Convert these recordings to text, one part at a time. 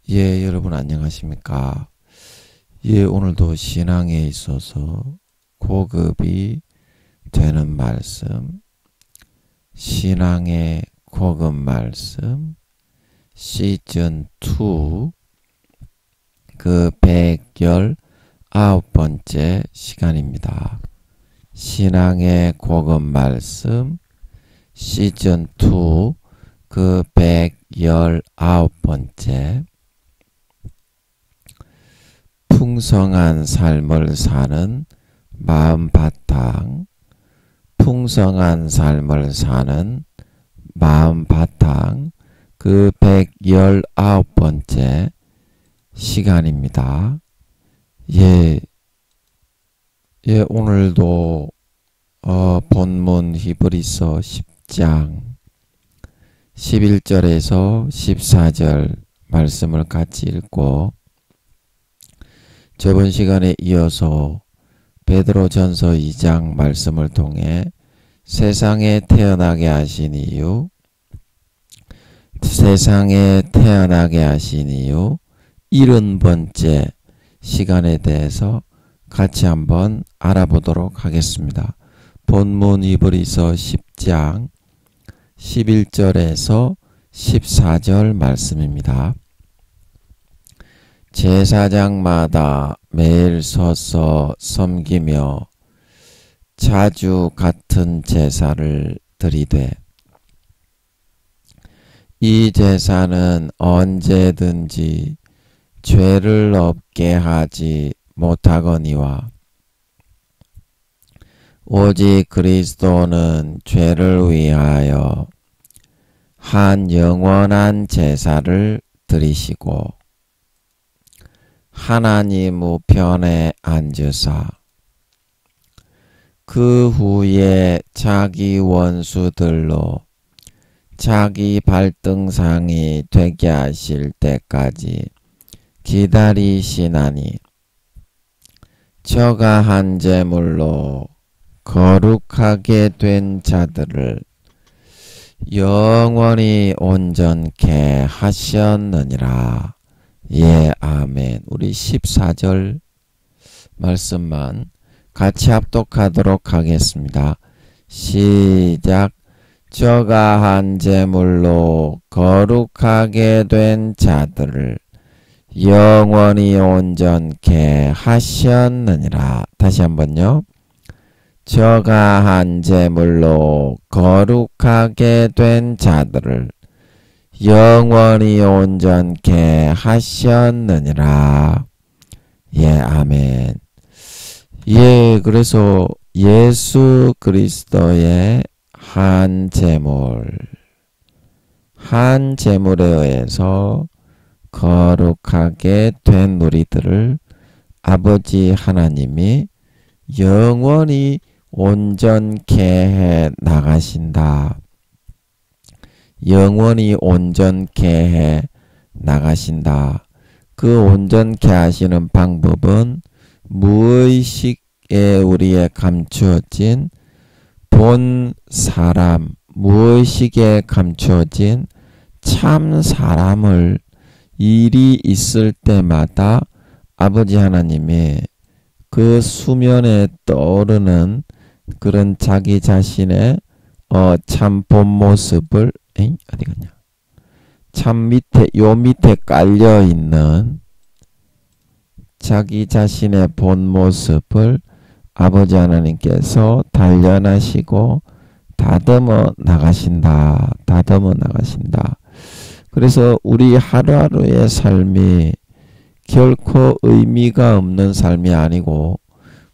예, 여러분 안녕하십니까? 예, 오늘도 신앙에 있어서 고급이 되는 말씀, 신앙의 고급 말씀, 시즌 2, 그 119번째 시간입니다. 신앙의 고급 말씀, 시즌 2, 그 119번째 풍성한 삶을 사는 마음 바탕, 풍성한 삶을 사는 마음 바탕, 그 119번째 시간입니다. 예, 오늘도 본문 히브리서 10장 11절에서 14절 말씀을 같이 읽고 저번 시간에 이어서 베드로전서 2장 말씀을 통해 세상에 태어나게 하신 이유, 세상에 태어나게 하신 이유 70번째 시간에 대해서 같이 한번 알아보도록 하겠습니다. 본문 히브리서 10장 11절에서 14절 말씀입니다. 제사장마다 매일 서서 섬기며 자주 같은 제사를 드리되 이 제사는 언제든지 죄를 없게 하지 못하거니와 오직 그리스도는 죄를 위하여 한 영원한 제사를 드리시고 하나님 우편에 앉으사 그 후에 자기 원수들로 자기 발등상이 되게 하실 때까지 기다리시나니 저가 한 제물로 거룩하게 된 자들을 영원히 온전케 하셨느니라. 예, 아멘. 우리 14절 말씀만 같이 합독하도록 하겠습니다. 시작. 저가 한 제물로 거룩하게 된 자들을 영원히 온전케 하셨느니라. 다시 한번요. 저가 한 제물로 거룩하게 된 자들을 영원히 온전케 하셨느니라. 예, 아멘. 예, 그래서 예수 그리스도의 한 제물에 의해서 거룩하게 된 우리들을 아버지 하나님이 영원히 온전케 해 나가신다. 영원히 온전케 해 나가신다. 그 온전케 하시는 방법은 무의식에 우리에 감추어진 본 사람, 무의식에 감추어진 참 사람을 일이 있을 때마다 아버지 하나님이 그 수면에 떠오르는 그런 자기 자신의 참 본 모습을 어디 갔냐? 참 밑에 밑에 깔려 있는 자기 자신의 본 모습을 아버지 하나님께서 단련하시고 다듬어 나가신다. 다듬어 나가신다. 그래서 우리 하루하루의 삶이 결코 의미가 없는 삶이 아니고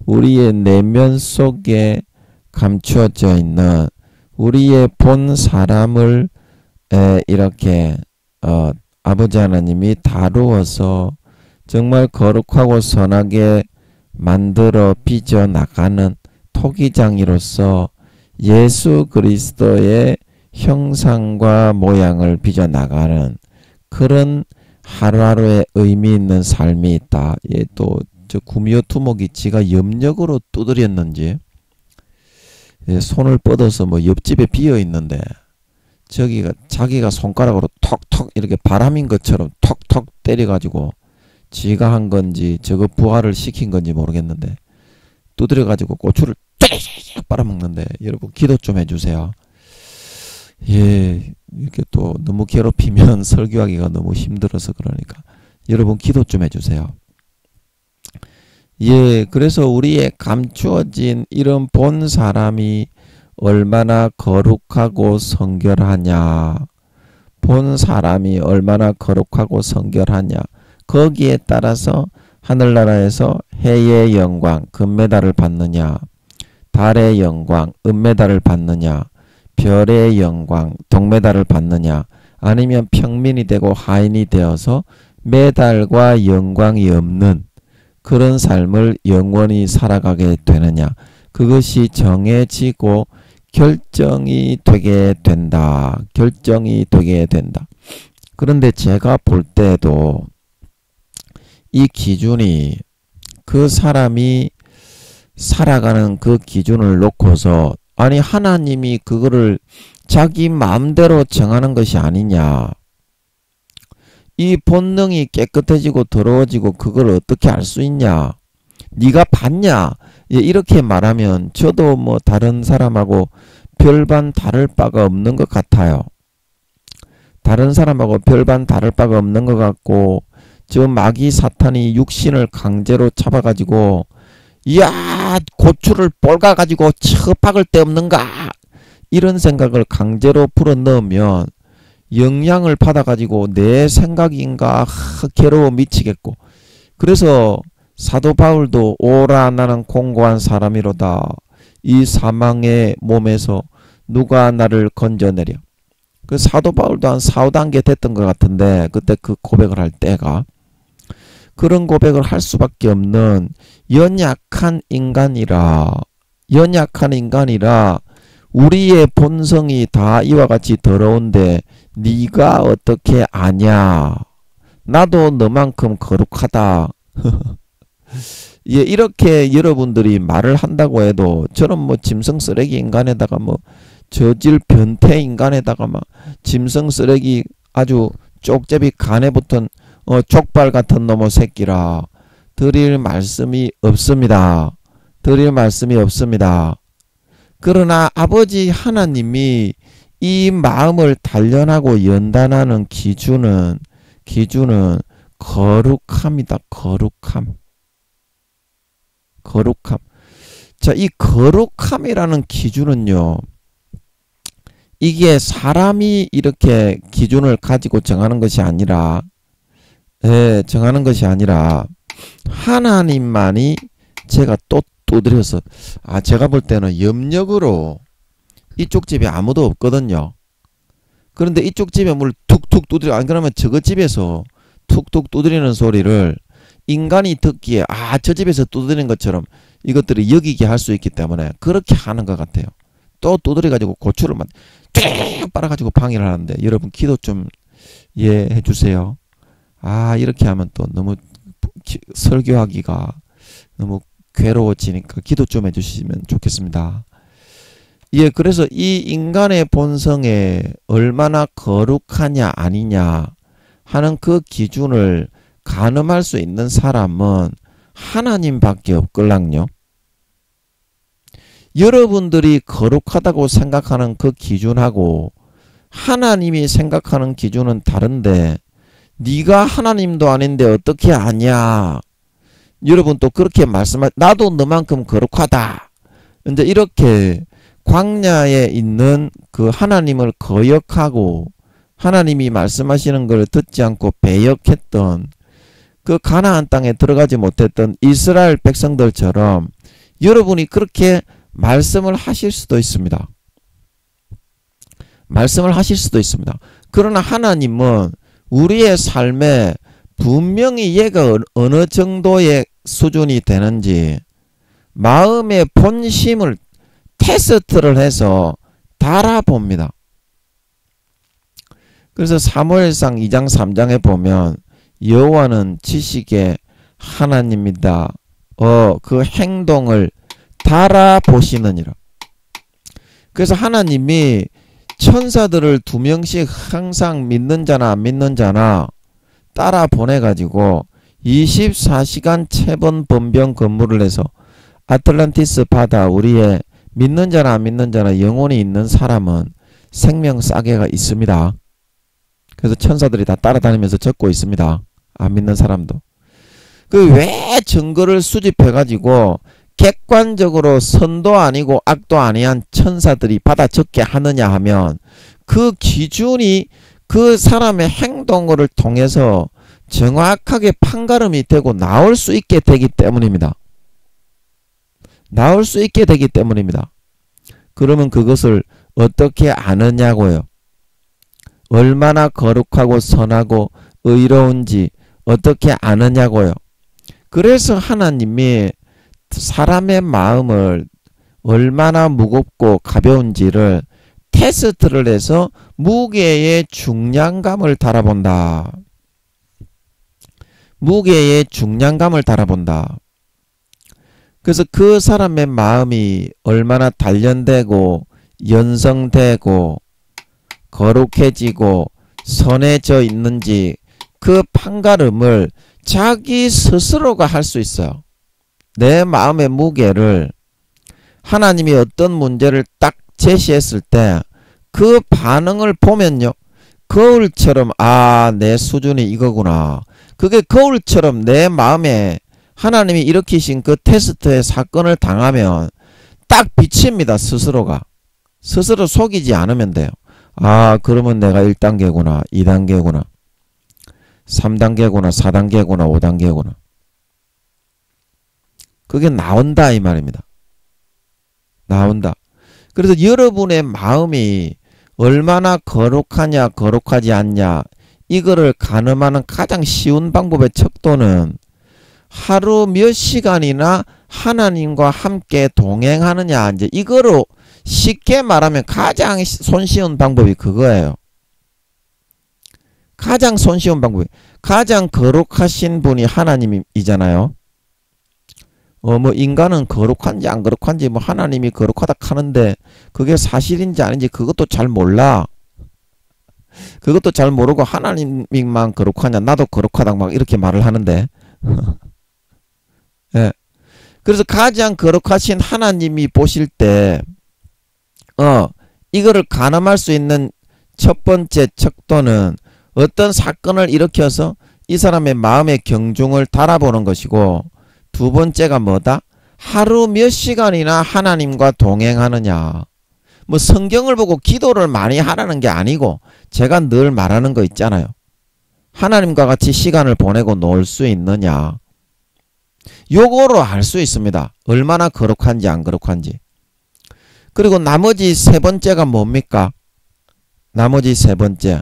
우리의 내면 속에 감추어져 있는 우리의 본 사람을 이렇게 아버지 하나님이 다루어서 정말 거룩하고 선하게 만들어 빚어 나가는 토기장이로서 예수 그리스도의 형상과 모양을 빚어 나가는 그런 하루하루의 의미 있는 삶이 있다. 예, 또 저 구미호 투목이 지가 염력으로 두드렸는지 손을 뻗어서 뭐 옆집에 비어 있는데 자기가 손가락으로 톡톡 이렇게 바람인 것처럼 톡톡 때려가지고 지가 한 건지 저거 부활을 시킨 건지 모르겠는데 두드려가지고 고추를 쫙 빨아먹는데 여러분 기도 좀 해주세요. 예, 이렇게 또 너무 괴롭히면 설교하기가 너무 힘들어서 그러니까 여러분 기도 좀 해주세요. 예, 그래서 우리의 감추어진 이런 본 사람이 얼마나 거룩하고 성결하냐. 본 사람이 얼마나 거룩하고 성결하냐. 거기에 따라서 하늘나라에서 해의 영광, 금메달을 받느냐. 달의 영광, 은메달을 받느냐. 별의 영광, 동메달을 받느냐. 아니면 평민이 되고 하인이 되어서 메달과 영광이 없는 그런 삶을 영원히 살아가게 되느냐. 그것이 정해지고 결정이 되게 된다. 결정이 되게 된다. 그런데 제가 볼 때도 이 기준이 그 사람이 살아가는 그 기준을 놓고서 아니 하나님이 그거를 자기 마음대로 정하는 것이 아니냐. 이 본능이 깨끗해지고 더러워지고 그걸 어떻게 알 수 있냐. 네가 봤냐. 예, 이렇게 말하면 저도 뭐 다른 사람하고 별반 다를 바가 없는 것 같아요. 다른 사람하고 별반 다를 바가 없는 것 같고 저 마귀 사탄이 육신을 강제로 잡아가지고 이야 고추를 볼가가지고 처박을 데 없는가 이런 생각을 강제로 불어넣으면 영향을 받아가지고 내 생각인가 괴로워 미치겠고 그래서 사도 바울도 오라 나는 공고한 사람이로다. 이 사망의 몸에서 누가 나를 건져내랴. 그 사도 바울도 한 4~5단계 됐던 것 같은데 그때 그 고백을 할 때가 그런 고백을 할 수밖에 없는 연약한 인간이라 우리의 본성이 다 이와 같이 더러운데 네가 어떻게 아냐. 나도 너만큼 거룩하다. 예, 이렇게 여러분들이 말을 한다고 해도 저는 뭐 짐승 쓰레기 인간에다가 뭐 저질 변태 인간에다가 막 짐승 쓰레기 아주 쪽제비 간에 붙은 족발 같은 놈의 새끼라 드릴 말씀이 없습니다. 드릴 말씀이 없습니다. 그러나 아버지 하나님이 이 마음을 단련하고 연단하는 기준은 거룩함이다. 거룩함. 자, 이 거룩함이라는 기준은요. 이게 사람이 이렇게 기준을 가지고 정하는 것이 아니라 하나님만이 제가 또 두드려서 제가 볼 때는 염력으로 이쪽 집에 아무도 없거든요. 그런데 이쪽 집에 물 툭툭 두드려 안 그러면 저거 집에서 툭툭 두드리는 소리를 인간이 듣기에 저 집에서 두드리는 것처럼 이것들이 여기게 할 수 있기 때문에 그렇게 하는 것 같아요. 또 두드려가지고 고추를 막 쫙 빨아가지고 방해를 하는데 여러분 기도 좀 해주세요. 이렇게 하면 또 너무 설교하기가 너무 괴로워지니까 기도 좀 해주시면 좋겠습니다. 예, 그래서 이 인간의 본성에 얼마나 거룩하냐 아니냐 하는 그 기준을 가늠할 수 있는 사람은 하나님밖에 없걸랑요. 여러분들이 거룩하다고 생각하는 그 기준하고 하나님이 생각하는 기준은 다른데 네가 하나님도 아닌데 어떻게 아냐. 여러분 또 그렇게 나도 너만큼 거룩하다. 이제 이렇게 광야에 있는 그 하나님을 거역하고 하나님이 말씀하시는 걸 듣지 않고 배역했던 그 가나안 땅에 들어가지 못했던 이스라엘 백성들처럼 여러분이 그렇게 말씀을 하실 수도 있습니다. 그러나 하나님은 우리의 삶에 분명히 얘가 어느 정도의 수준이 되는지 마음의 본심을 테스트를 해서 달아봅니다. 그래서 사무엘상 2장 3장에 보면 여호와는 지식의 하나님이다. 그 행동을 달아보시느니라. 그래서 하나님이 천사들을 2명씩 항상 믿는 자나 안 믿는 자나 따라 보내가지고 24시간 체번 번병 근무를 해서 아틀란티스 바다 우리의 믿는 자나 안 믿는 자나 영혼이 있는 사람은 생명 싸개가 있습니다. 그래서 천사들이 다 따라다니면서 적고 있습니다. 안 믿는 사람도. 그 왜 증거를 수집해가지고 객관적으로 선도 아니고 악도 아니한 천사들이 받아 적게 하느냐 하면 그 기준이 그 사람의 행동을 통해서 정확하게 판가름이 되고 나올 수 있게 되기 때문입니다. 나올 수 있게 되기 때문입니다. 그러면 그것을 어떻게 아느냐고요. 얼마나 거룩하고 선하고 의로운지 어떻게 아느냐고요. 그래서 하나님이 사람의 마음을 얼마나 무겁고 가벼운지를 테스트를 해서 무게의 중량감을 달아본다. 무게의 중량감을 달아본다. 그래서 그 사람의 마음이 얼마나 단련되고 연성되고 거룩해지고 선해져 있는지 그 판가름을 자기 스스로가 할 수 있어요. 내 마음의 무게를 하나님이 어떤 문제를 딱 제시했을 때 그 반응을 보면요. 거울처럼 내 수준이 이거구나. 그게 거울처럼 내 마음에 하나님이 일으키신 그 테스트의 사건을 당하면 딱 비칩니다. 스스로가. 스스로 속이지 않으면 돼요. 그러면 내가 1단계구나 2단계구나 3단계구나 4단계구나 5단계구나 그게 나온다 이 말입니다. 나온다. 그래서 여러분의 마음이 얼마나 거룩하냐 거룩하지 않냐 이거를 가늠하는 가장 쉬운 방법의 척도는 하루 몇 시간이나 하나님과 함께 동행하느냐 이제 이거로 쉽게 말하면 가장 손쉬운 방법이 그거예요. 가장 손쉬운 방법이 가장 거룩하신 분이 하나님이잖아요. 뭐 인간은 거룩한지 안 거룩한지 뭐 하나님이 거룩하다 하는데 그게 사실인지 아닌지 그것도 잘 몰라. 그것도 잘 모르고 하나님만 거룩하냐 나도 거룩하다 막 이렇게 말을 하는데 예. 그래서 가장 거룩하신 하나님이 보실 때 이거를 가늠할 수 있는 첫 번째 척도는 어떤 사건을 일으켜서 이 사람의 마음의 경중을 달아보는 것이고 두 번째가 뭐다? 하루 몇 시간이나 하나님과 동행하느냐. 뭐 성경을 보고 기도를 많이 하라는 게 아니고 제가 늘 말하는 거 있잖아요. 하나님과 같이 시간을 보내고 놀 수 있느냐. 요거로 알 수 있습니다. 얼마나 거룩한지 안 거룩한지. 그리고 나머지 세 번째가 뭡니까? 나머지 세 번째.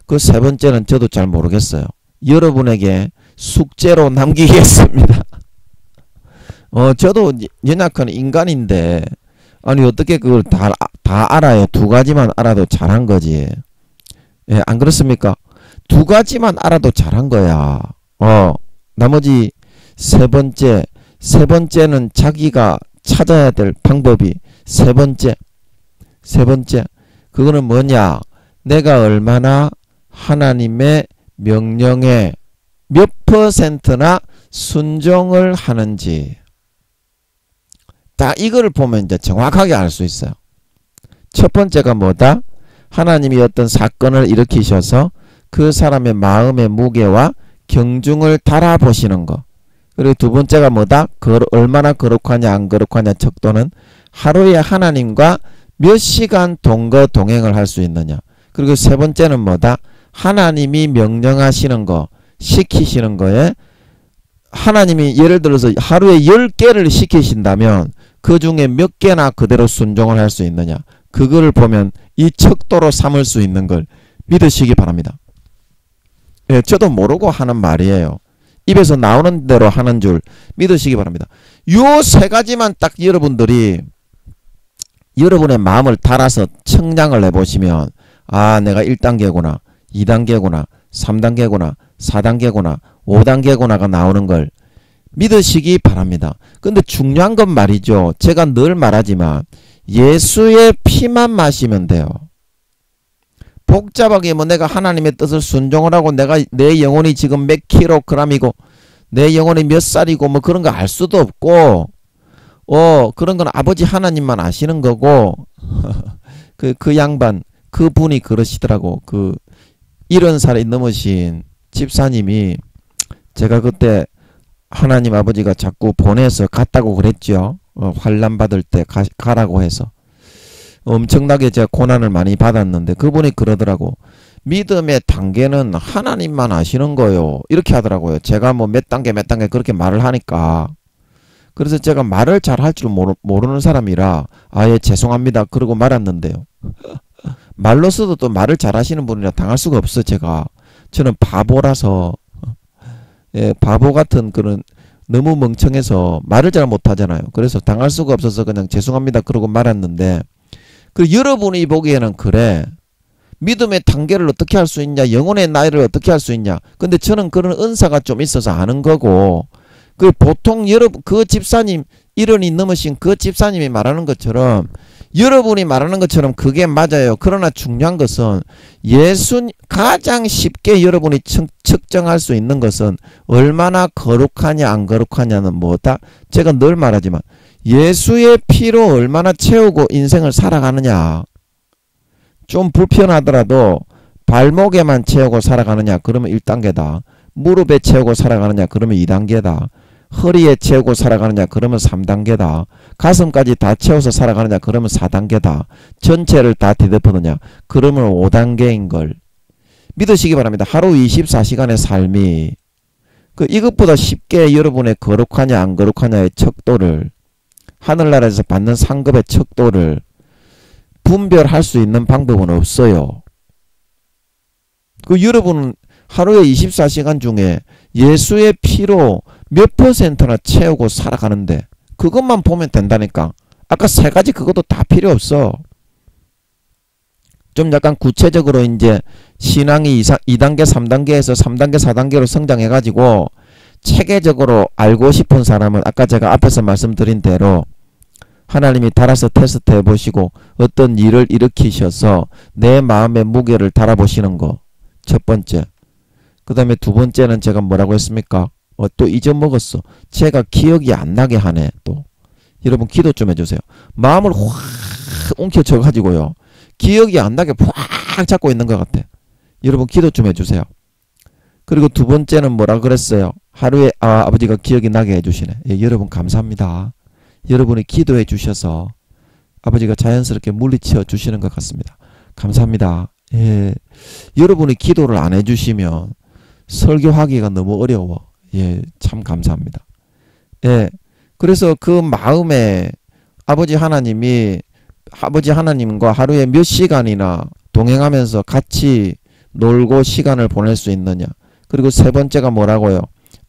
그 세 번째는 저도 잘 모르겠어요. 여러분에게 숙제로 남기겠습니다. 저도 연약한 인간인데 아니 어떻게 그걸 다 알아요. 두 가지만 알아도 잘한 거지. 예, 안 그렇습니까? 두 가지만 알아도 잘한 거야. 나머지 세 번째는 자기가 찾아야 될 방법이 세 번째 그거는 뭐냐? 내가 얼마나 하나님의 명령에 몇 %나 순종을 하는지. 딱 이거를 보면 이제 정확하게 알 수 있어요. 첫 번째가 뭐다? 하나님이 어떤 사건을 일으키셔서 그 사람의 마음의 무게와 경중을 달아보시는 거. 그리고 두 번째가 뭐다? 얼마나 거룩하냐 안 거룩하냐 척도는 하루에 하나님과 몇 시간 동행을 할 수 있느냐. 그리고 세 번째는 뭐다? 하나님이 명령하시는 거, 시키시는 거에 하나님이 예를 들어서 하루에 10개를 시키신다면 그 중에 몇 개나 그대로 순종을 할 수 있느냐. 그거를 보면 이 척도로 삼을 수 있는 걸 믿으시기 바랍니다. 예, 저도 모르고 하는 말이에요. 입에서 나오는 대로 하는 줄 믿으시기 바랍니다. 요 세 가지만 딱 여러분들이 여러분의 마음을 달아서 청량을 해보시면 내가 1단계구나 2단계구나 3단계구나 4단계구나 5단계구나가 나오는 걸 믿으시기 바랍니다. 근데 중요한 건 말이죠. 제가 늘 말하지만 예수의 피만 마시면 돼요. 복잡하게 뭐 내가 하나님의 뜻을 순종을 하고 내가 내 영혼이 지금 몇 킬로그램이고 내 영혼이 몇 살이고 뭐 그런 거 알 수도 없고 그런 건 아버지 하나님만 아시는 거고 그 양반 그분이 그러시더라고. 그 70살이 넘으신 집사님이 제가 그때 하나님 아버지가 자꾸 보내서 갔다고 그랬죠. 환난 받을 때 가라고 해서 엄청나게 제가 고난을 많이 받았는데 그분이 그러더라고. 믿음의 단계는 하나님만 아시는 거요. 이렇게 하더라고요. 제가 뭐 몇 단계 그렇게 말을 하니까. 그래서 제가 말을 잘 할 줄 모르는 사람이라 아예 죄송합니다 그러고 말았는데요. 말로서도 또 말을 잘 하시는 분이라 당할 수가 없어. 저는 바보라서 바보 같은 그런 너무 멍청해서 말을 잘 못하잖아요. 그래서 당할 수가 없어서 그냥 죄송합니다 그러고 말았는데 여러분이 보기에는 그래. 믿음의 단계를 어떻게 할 수 있냐, 영혼의 나이를 어떻게 할 수 있냐. 근데 저는 그런 은사가 좀 있어서 아는 거고, 보통 여러분 그 집사님 70이 넘으신 그 집사님이 말하는 것처럼 여러분이 말하는 것처럼 그게 맞아요. 그러나 중요한 것은 가장 쉽게 여러분이 측정할 수 있는 것은 얼마나 거룩하냐 안 거룩하냐는 뭐다? 제가 늘 말하지만 예수의 피로 얼마나 채우고 인생을 살아가느냐. 좀 불편하더라도 발목에만 채우고 살아가느냐 그러면 1단계다. 무릎에 채우고 살아가느냐 그러면 2단계다. 허리에 채우고 살아가느냐 그러면 3단계다. 가슴까지 다 채워서 살아가느냐 그러면 4단계다. 전체를 다 뒤덮느냐 그러면 5단계인걸 믿으시기 바랍니다. 하루 24시간의 삶이 이것보다 쉽게 여러분의 거룩하냐 안 거룩하냐의 척도를 하늘나라에서 받는 상급의 척도를 분별할 수 있는 방법은 없어요. 여러분은 하루에 24시간 중에 예수의 피로 몇 %나 채우고 살아가는데 그것만 보면 된다니까. 아까 3가지 그것도 다 필요 없어. 좀 약간 구체적으로 이제 신앙이 2단계 3단계에서 3단계 4단계로 성장해가지고 체계적으로 알고 싶은 사람은 아까 제가 앞에서 말씀드린 대로 하나님이 달아서 테스트 해보시고 어떤 일을 일으키셔서 내 마음의 무게를 달아보시는 거 첫 번째. 그 다음에 두 번째는 제가 뭐라고 했습니까? 또 잊어먹었어. 제가 기억이 안 나게 하네. 또 여러분 기도 좀 해주세요. 마음을 확 움켜쥐어가지고요 기억이 안 나게 확 잡고 있는 것 같아. 여러분 기도 좀 해주세요. 그리고 두 번째는 뭐라 그랬어요? 하루에 아버지가 기억이 나게 해주시네. 여러분 감사합니다. 여러분이 기도해 주셔서 아버지가 자연스럽게 물리쳐 주시는 것 같습니다. 감사합니다. 여러분이 기도를 안 해주시면 설교하기가 너무 어려워. 참 감사합니다. 그래서 그 마음에 아버지 하나님과 하루에 몇 시간이나 동행하면서 같이 놀고 시간을 보낼 수 있느냐. 그리고 세 번째가 뭐라고요?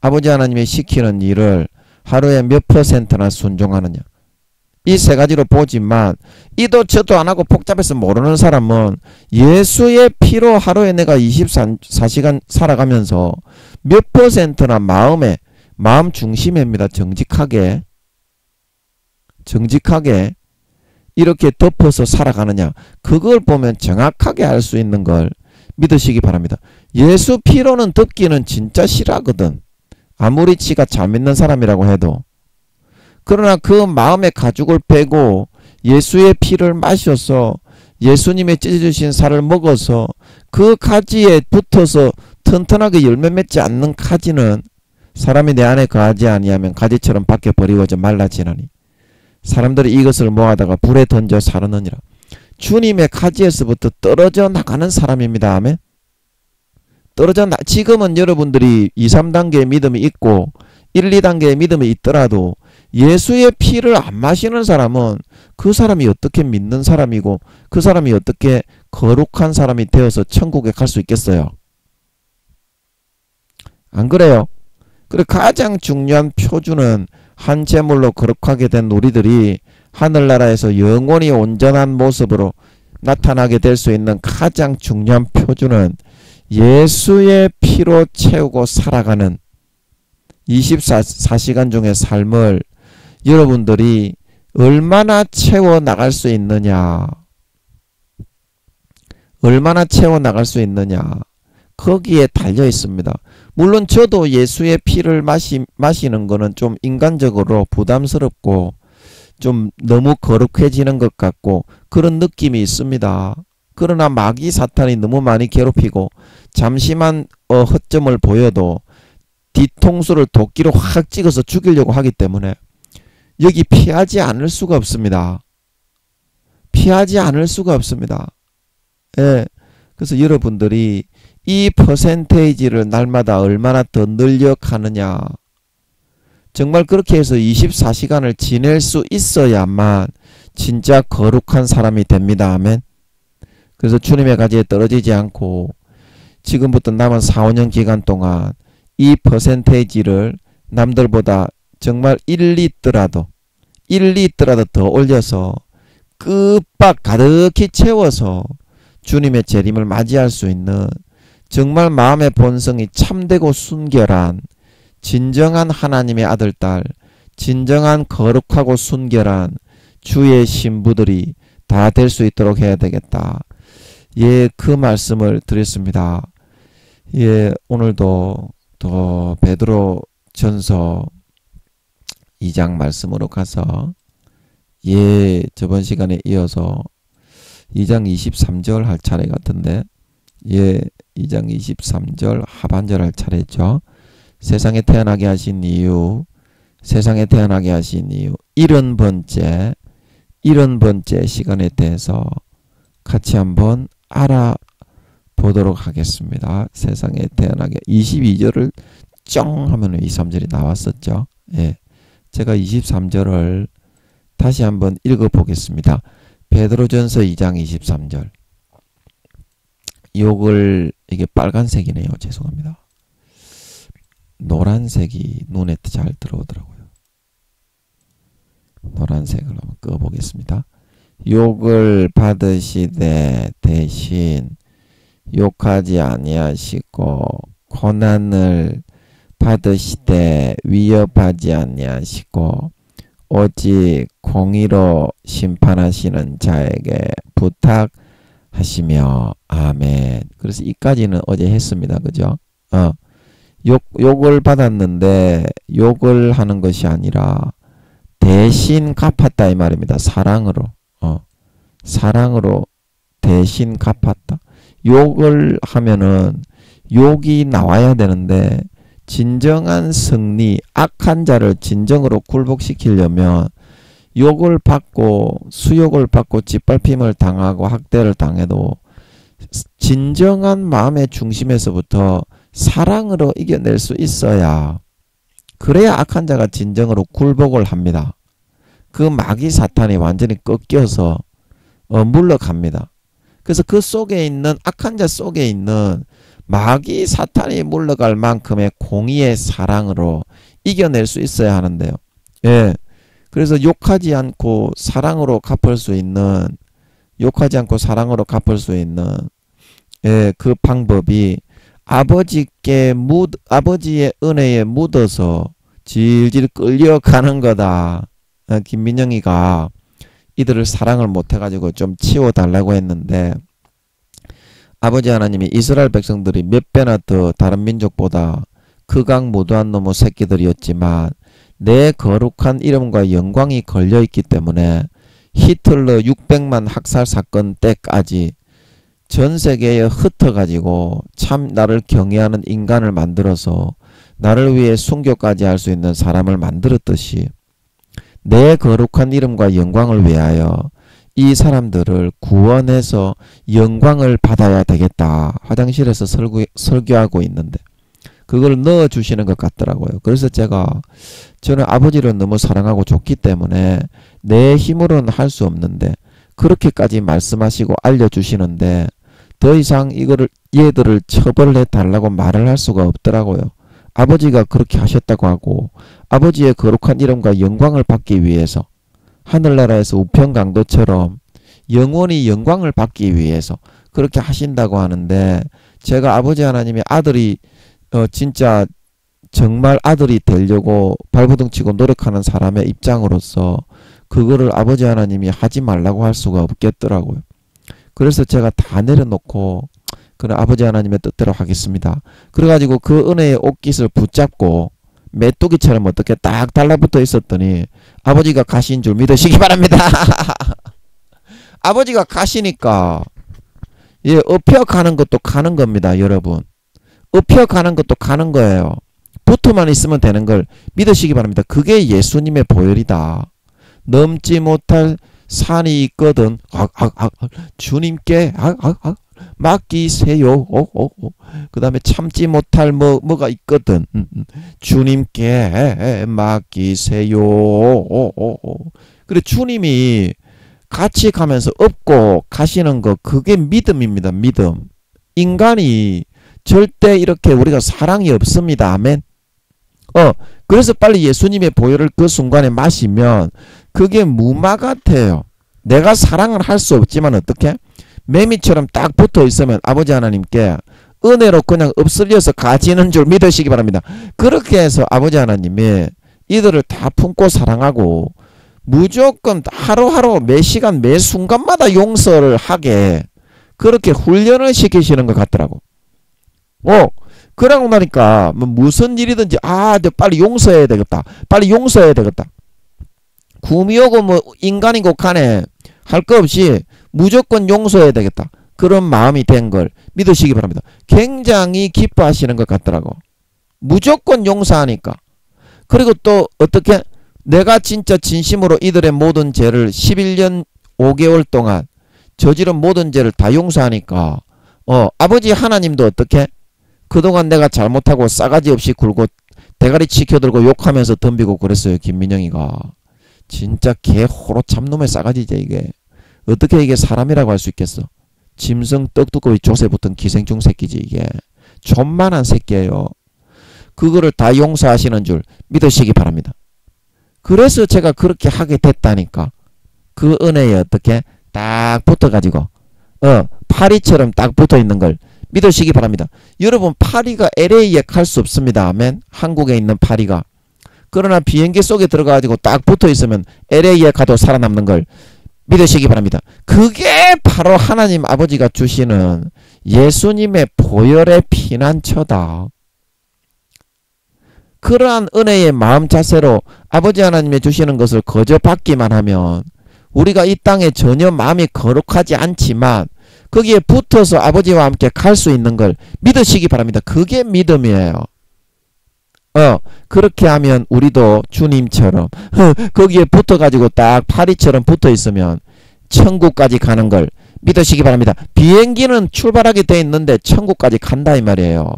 아버지 하나님이 시키는 일을 하루에 몇 %나 순종하느냐. 이 3가지로 보지만 이도 저도 안 하고 복잡해서 모르는 사람은 예수의 피로 하루에 내가 24시간 살아가면서 몇 %나 마음 중심입니다. 정직하게 이렇게 덮어서 살아가느냐. 그걸 보면 정확하게 알 수 있는 걸 믿으시기 바랍니다. 예수 피로는 덮기는 진짜 싫어하거든. 아무리 지가 잘 믿는 사람이라고 해도. 그러나 그 마음의 가죽을 빼고 예수의 피를 마셔서 예수님의 찢어주신 살을 먹어서 그 가지에 붙어서 튼튼하게 열매 맺지 않는 가지는 사람이 내 안에 거하지 아니하면 가지처럼 밖에 버리워져 말라지나니 사람들이 이것을 모아다가 불에 던져 사르느니라. 주님의 가지에서부터 떨어져 나가는 사람입니다. 아멘. 지금은 여러분들이 2, 3단계의 믿음이 있고 1, 2단계의 믿음이 있더라도 예수의 피를 안 마시는 사람은 그 사람이 어떻게 믿는 사람이고 그 사람이 어떻게 거룩한 사람이 되어서 천국에 갈 수 있겠어요? 안 그래요? 그리고 가장 중요한 표준은 한 제물로 거룩하게 된 우리들이 하늘나라에서 영원히 온전한 모습으로 나타나게 될 수 있는 가장 중요한 표준은 예수의 피로 채우고 살아가는 24시간 중의 삶을 여러분들이 얼마나 채워 나갈 수 있느냐. 얼마나 채워 나갈 수 있느냐. 거기에 달려 있습니다. 물론 저도 예수의 피를 마시는 거는 좀 인간적으로 부담스럽고 좀 너무 거룩해지는 것 같고 그런 느낌이 있습니다. 그러나 마귀 사탄이 너무 많이 괴롭히고 잠시만 허점을 보여도 뒤통수를 도끼로 확 찍어서 죽이려고 하기 때문에 여기 피하지 않을 수가 없습니다. 피하지 않을 수가 없습니다. 예. 그래서 여러분들이 이 퍼센테이지를 날마다 얼마나 더 늘려가느냐. 정말 그렇게 해서 24시간을 지낼 수 있어야만 진짜 거룩한 사람이 됩니다. 아멘. 그래서 주님의 가지에 떨어지지 않고 지금부터 남은 4, 5년 기간 동안 이 퍼센테이지를 남들보다 정말 1리더라도 더 올려서 끝박 가득히 채워서 주님의 재림을 맞이할 수 있는 정말 마음의 본성이 참되고 순결한 진정한 하나님의 아들, 딸, 진정한 거룩하고 순결한 주의 신부들이 다 될 수 있도록 해야 되겠다. 예, 그 말씀을 드렸습니다. 예, 오늘도 또 베드로 전서 2장 말씀으로 가서 예, 저번 시간에 이어서 2장 23절 할 차례 같은데 예, 2장 23절 하반절 할 차례죠. 세상에 태어나게 하신 이유, 세상에 태어나게 하신 이유 70번째 시간에 대해서 같이 한번 알아보도록 하겠습니다. 세상에 태어나게 22절을 쩡 하면 23절이 나왔었죠. 예, 제가 23절을 다시 한번 읽어보겠습니다. 베드로전서 2장 23절. 요걸 이게 빨간색이네요. 죄송합니다. 노란색이 눈에 잘 들어오더라고요. 노란색을 한번 꺼보겠습니다. 욕을 받으시되 대신 욕하지 아니하시고 고난을 받으시되 위협하지 아니하시고 오직 공의로 심판하시는 자에게 부탁하시며 아멘. 그래서 이까지는 어제 했습니다. 그죠? 욕을 받았는데 욕을 하는 것이 아니라 대신 갚았다 이 말입니다. 사랑으로. 사랑으로 대신 갚았다. 욕을 하면은 욕이 나와야 되는데 진정한 승리, 악한 자를 진정으로 굴복시키려면 욕을 받고 수욕을 받고 짓밟힘을 당하고 학대를 당해도 진정한 마음의 중심에서부터 사랑으로 이겨낼 수 있어야 그래야 악한 자가 진정으로 굴복을 합니다. 그 마귀 사탄이 완전히 꺾여서 물러갑니다. 그래서 그 속에 있는 악한 자 속에 있는 마귀 사탄이 물러갈 만큼의 공의의 사랑으로 이겨낼 수 있어야 하는데요. 예. 그래서 욕하지 않고 사랑으로 갚을 수 있는 예, 그 방법이 아버지의 은혜에 묻어서 질질 끌려가는 거다. 김민영이가 이들을 사랑을 못해가지고 좀 치워달라고 했는데 아버지 하나님이 이스라엘 백성들이 몇 배나 더 다른 민족보다 극악무도한 놈의 새끼들이었지만 내 거룩한 이름과 영광이 걸려있기 때문에 히틀러 600만 학살 사건 때까지 전 세계에 흩어가지고 참 나를 경외하는 인간을 만들어서 나를 위해 순교까지 할 수 있는 사람을 만들었듯이 내 거룩한 이름과 영광을 위하여 이 사람들을 구원해서 영광을 받아야 되겠다. 화장실에서 설교하고 있는데 그걸 넣어주시는 것 같더라고요. 그래서 저는 아버지를 너무 사랑하고 좋기 때문에 내 힘으로는 할 수 없는데 그렇게까지 말씀하시고 알려주시는데 더 이상 얘들을 처벌해 달라고 말을 할 수가 없더라고요. 아버지가 그렇게 하셨다고 하고 아버지의 거룩한 이름과 영광을 받기 위해서 하늘나라에서 우편강도처럼 영원히 영광을 받기 위해서 그렇게 하신다고 하는데 제가 아버지 하나님의 아들이 진짜 정말 아들이 되려고 발버둥치고 노력하는 사람의 입장으로서 그거를 아버지 하나님이 하지 말라고 할 수가 없겠더라고요. 그래서 제가 다 내려놓고 그는 아버지 하나님의 뜻대로 하겠습니다. 그래가지고 그 은혜의 옷깃을 붙잡고 메뚜기처럼 어떻게 딱 달라붙어 있었더니 아버지가 가신 줄 믿으시기 바랍니다. 아버지가 가시니까 예, 업혀가는 것도 가는 겁니다. 여러분. 업혀가는 것도 가는 거예요. 붙어만 있으면 되는 걸 믿으시기 바랍니다. 그게 예수님의 보혈이다. 넘지 못할 산이 있거든. 주님께 맡기세요. 그 다음에 참지 못할 뭐가 있거든. 주님께 맡기세요. 그래 주님이 같이 가면서 업고 가시는 거 그게 믿음입니다. 믿음. 인간이 절대 이렇게 우리가 사랑이 없습니다. 아멘. 그래서 빨리 예수님의 보혈을 그 순간에 마시면 그게 무마 같아요. 내가 사랑을 할 수 없지만 어떻게? 매미처럼 딱 붙어 있으면 아버지 하나님께 은혜로 그냥 엎슬려서 가지는 줄 믿으시기 바랍니다. 그렇게 해서 아버지 하나님이 이들을 다 품고 사랑하고 무조건 하루하루 매 시간 매 순간마다 용서를 하게 그렇게 훈련을 시키시는 것 같더라고. 그러고 나니까 무슨 일이든지 빨리 용서해야 되겠다. 빨리 용서해야 되겠다. 구미호고 뭐 인간이고 간에 할 거 없이 무조건 용서해야 되겠다. 그런 마음이 된 걸 믿으시기 바랍니다. 굉장히 기뻐하시는 것 같더라고. 무조건 용서하니까. 그리고 또 어떻게 내가 진짜 진심으로 이들의 모든 죄를 11년 5개월 동안 저지른 모든 죄를 다 용서하니까 아버지 하나님도 어떻게 그동안 내가 잘못하고 싸가지 없이 굴고 대가리 치켜들고 욕하면서 덤비고 그랬어요. 김민영이가. 진짜 개 호로 참놈의 싸가지지 이게. 어떻게 이게 사람이라고 할 수 있겠어. 짐승 떡두꺼비 조새 붙은 기생충 새끼지 이게. 존만한 새끼예요. 그거를 다 용서하시는 줄 믿으시기 바랍니다. 그래서 제가 그렇게 하게 됐다니까. 그 은혜에 어떻게 딱 붙어가지고 파리처럼 딱 붙어있는 걸 믿으시기 바랍니다. 여러분 파리가 LA에 갈 수 없습니다. 아멘. 한국에 있는 파리가. 그러나 비행기 속에 들어가가지고 딱 붙어있으면 LA에 가도 살아남는 걸 믿으시기 바랍니다. 그게 바로 하나님 아버지가 주시는 예수님의 보혈의 피난처다. 그러한 은혜의 마음 자세로 아버지 하나님이 주시는 것을 거저 받기만 하면 우리가 이 땅에 전혀 마음이 거룩하지 않지만 거기에 붙어서 아버지와 함께 갈 수 있는 걸 믿으시기 바랍니다. 그게 믿음이에요. 그렇게 하면 우리도 주님처럼 거기에 붙어가지고 딱 파리처럼 붙어있으면 천국까지 가는 걸 믿으시기 바랍니다. 비행기는 출발하게 돼 있는데 천국까지 간다 이 말이에요.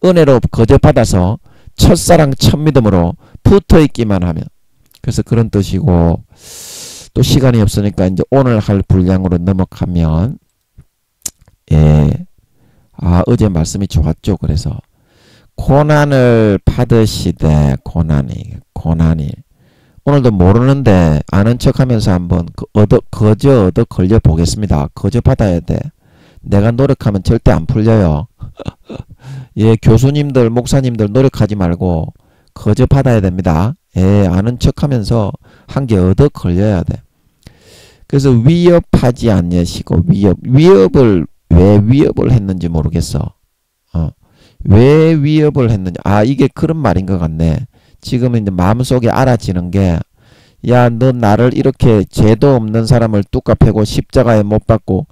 은혜로 거저 받아서 첫사랑 첫믿음으로 붙어있기만 하면. 그래서 그런 뜻이고 또 시간이 없으니까 이제 오늘 할 분량으로 넘어가면 어제 말씀이 좋았죠. 그래서 고난을 받으시되 고난이 오늘도 모르는데 아는 척하면서 한번 거저 걸려 보겠습니다. 거저 받아야 돼. 내가 노력하면 절대 안 풀려요. 예, 교수님들 목사님들 노력하지 말고 거저 받아야 됩니다. 아는 척하면서 한 개 걸려야 돼. 그래서 위협하지 않으시고 위협을 왜 위협을 했는지 모르겠어. 왜 위협을 했느냐. 이게 그런 말인 것 같네. 지금은 이제 마음속에 알아지는 게, 야, 너 나를 이렇게 죄도 없는 사람을 뚝까 패고 십자가에 못 박고,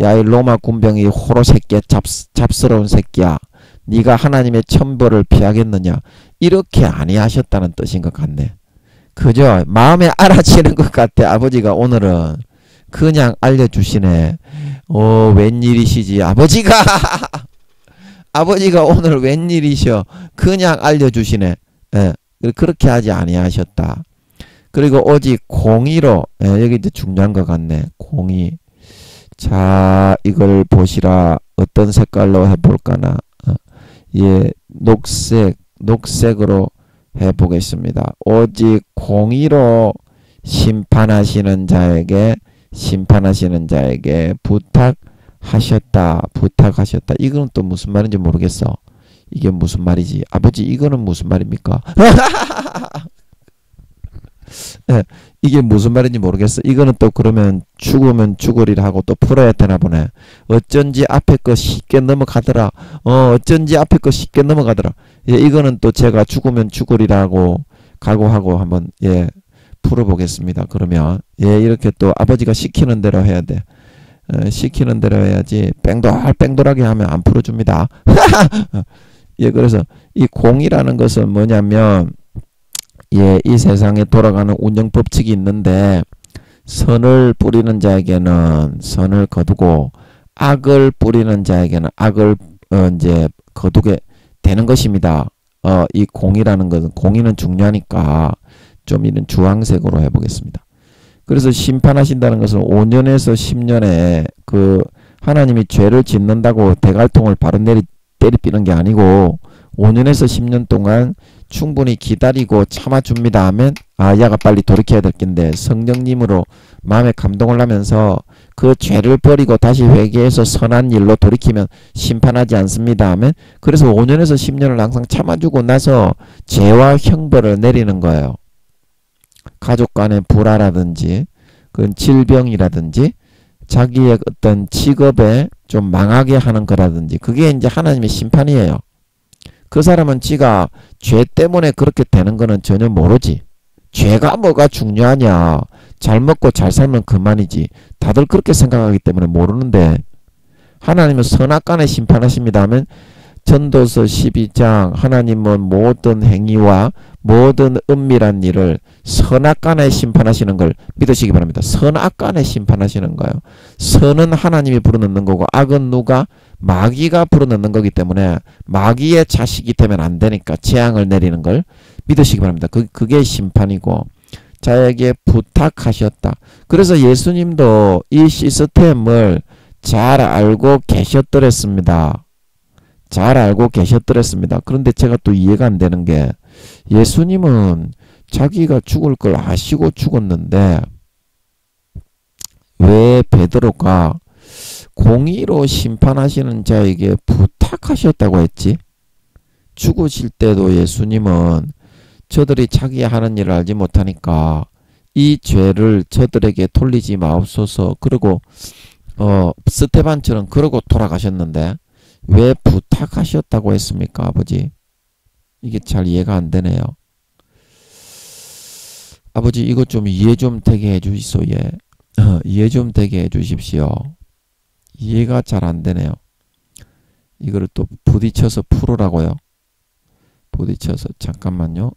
야, 이 로마 군병이 호로 새끼야, 잡스러운 새끼야. 네가 하나님의 천벌을 피하겠느냐. 이렇게 아니하셨다는 뜻인 것 같네. 그죠? 마음에 알아지는 것 같아. 아버지가 오늘은 그냥 알려주시네. 웬일이시지 아버지가. 아버지가 오늘 웬일이셔. 그냥 알려주시네. 그렇게 하지 아니하셨다. 그리고 오직 공의로, 여기 이제 중요한 것 같네. 공의. 자, 이걸 보시라. 어떤 색깔로 해볼까나. 녹색으로 해보겠습니다. 오직 공의로 심판하시는 자에게 부탁하셨다. 이거는 또 무슨 말인지 모르겠어. 이게 무슨 말이지? 아버지 이거는 무슨 말입니까? 이게 무슨 말인지 모르겠어. 이거는 또 그러면 죽으면 죽으리라 하고 또 풀어야 되나 보네. 어쩐지 앞에 거 쉽게 넘어가더라. 어쩐지 앞에 거 쉽게 넘어가더라. 예, 이거는 또 제가 죽으면 죽으리라고 각오하고 한번 예 풀어보겠습니다. 그러면 예 이렇게 또 아버지가 시키는 대로 해야 돼. 시키는 대로 해야지 뺑돌뺑돌하게 하면 안 풀어줍니다. 예, 그래서 이 공이라는 것은 뭐냐면 예, 이 세상에 돌아가는 운영 법칙이 있는데 선을 뿌리는 자에게는 선을 거두고 악을 뿌리는 자에게는 악을 이제 거두게 되는 것입니다. 이 공이라는 것은 공의는 중요하니까 좀 이런 주황색으로 해보겠습니다. 그래서 심판하신다는 것은 5년에서 10년에 그 하나님이 죄를 짓는다고 대갈통을 바로 때리삐는 게 아니고 5년에서 10년 동안 충분히 기다리고 참아줍니다 하면 야가 빨리 돌이켜야 될 텐데 성령님으로 마음에 감동을 하면서 그 죄를 버리고 다시 회개해서 선한 일로 돌이키면 심판하지 않습니다 하면 그래서 5년에서 10년을 항상 참아주고 나서 죄와 형벌을 내리는 거예요. 가족 간의 불화라든지 그런 질병이라든지 자기의 어떤 직업에 좀 망하게 하는 거라든지 그게 이제 하나님의 심판이에요. 그 사람은 지가 죄 때문에 그렇게 되는 거는 전혀 모르지. 죄가 뭐가 중요하냐. 잘 먹고 잘 살면 그만이지. 다들 그렇게 생각하기 때문에 모르는데 하나님은 선악간에 심판하십니다 하면 전도서 12장 하나님은 모든 행위와 모든 은밀한 일을 선악간에 심판하시는 걸 믿으시기 바랍니다. 선악간에 심판하시는 거예요. 선은 하나님이 불어넣는 거고 악은 누가? 마귀가 불어넣는 거기 때문에 마귀의 자식이 되면 안 되니까 재앙을 내리는 걸 믿으시기 바랍니다. 그게 심판이고 자에게 부탁하셨다. 그래서 예수님도 이 시스템을 잘 알고 계셨더랬습니다. 잘 알고 계셨더랬습니다. 그런데 제가 또 이해가 안 되는 게 예수님은 자기가 죽을 걸 아시고 죽었는데 왜 베드로가 공의로 심판하시는 자에게 부탁하셨다고 했지? 죽으실 때도 예수님은 저들이 자기 하는 일을 알지 못하니까 이 죄를 저들에게 돌리지 마옵소서 그러고 스테반처럼 그러고 돌아가셨는데 왜 부탁하셨다고 했습니까, 아버지? 이게 잘 이해가 안 되네요. 아버지 이거 좀 이해 좀 되게 해주시소. 예. 이해 좀 되게 해주십시오. 이해가 잘 안 되네요. 이거를 또 부딪혀서 풀으라고요. 부딪혀서 잠깐만요.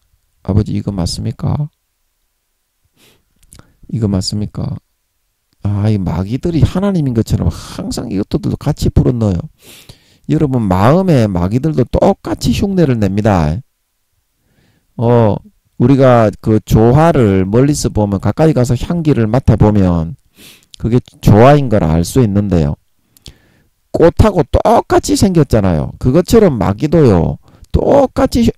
아버지 이거 맞습니까? 이거 맞습니까? 이 마귀들이 하나님인 것처럼 항상 이것들도 같이 불어넣어요. 여러분 마음에 마귀들도 똑같이 흉내를 냅니다. 우리가 그 조화를 멀리서 보면 가까이 가서 향기를 맡아보면 그게 조화인 걸 알 수 있는데요. 꽃하고 똑같이 생겼잖아요. 그것처럼 마귀도요. 똑같이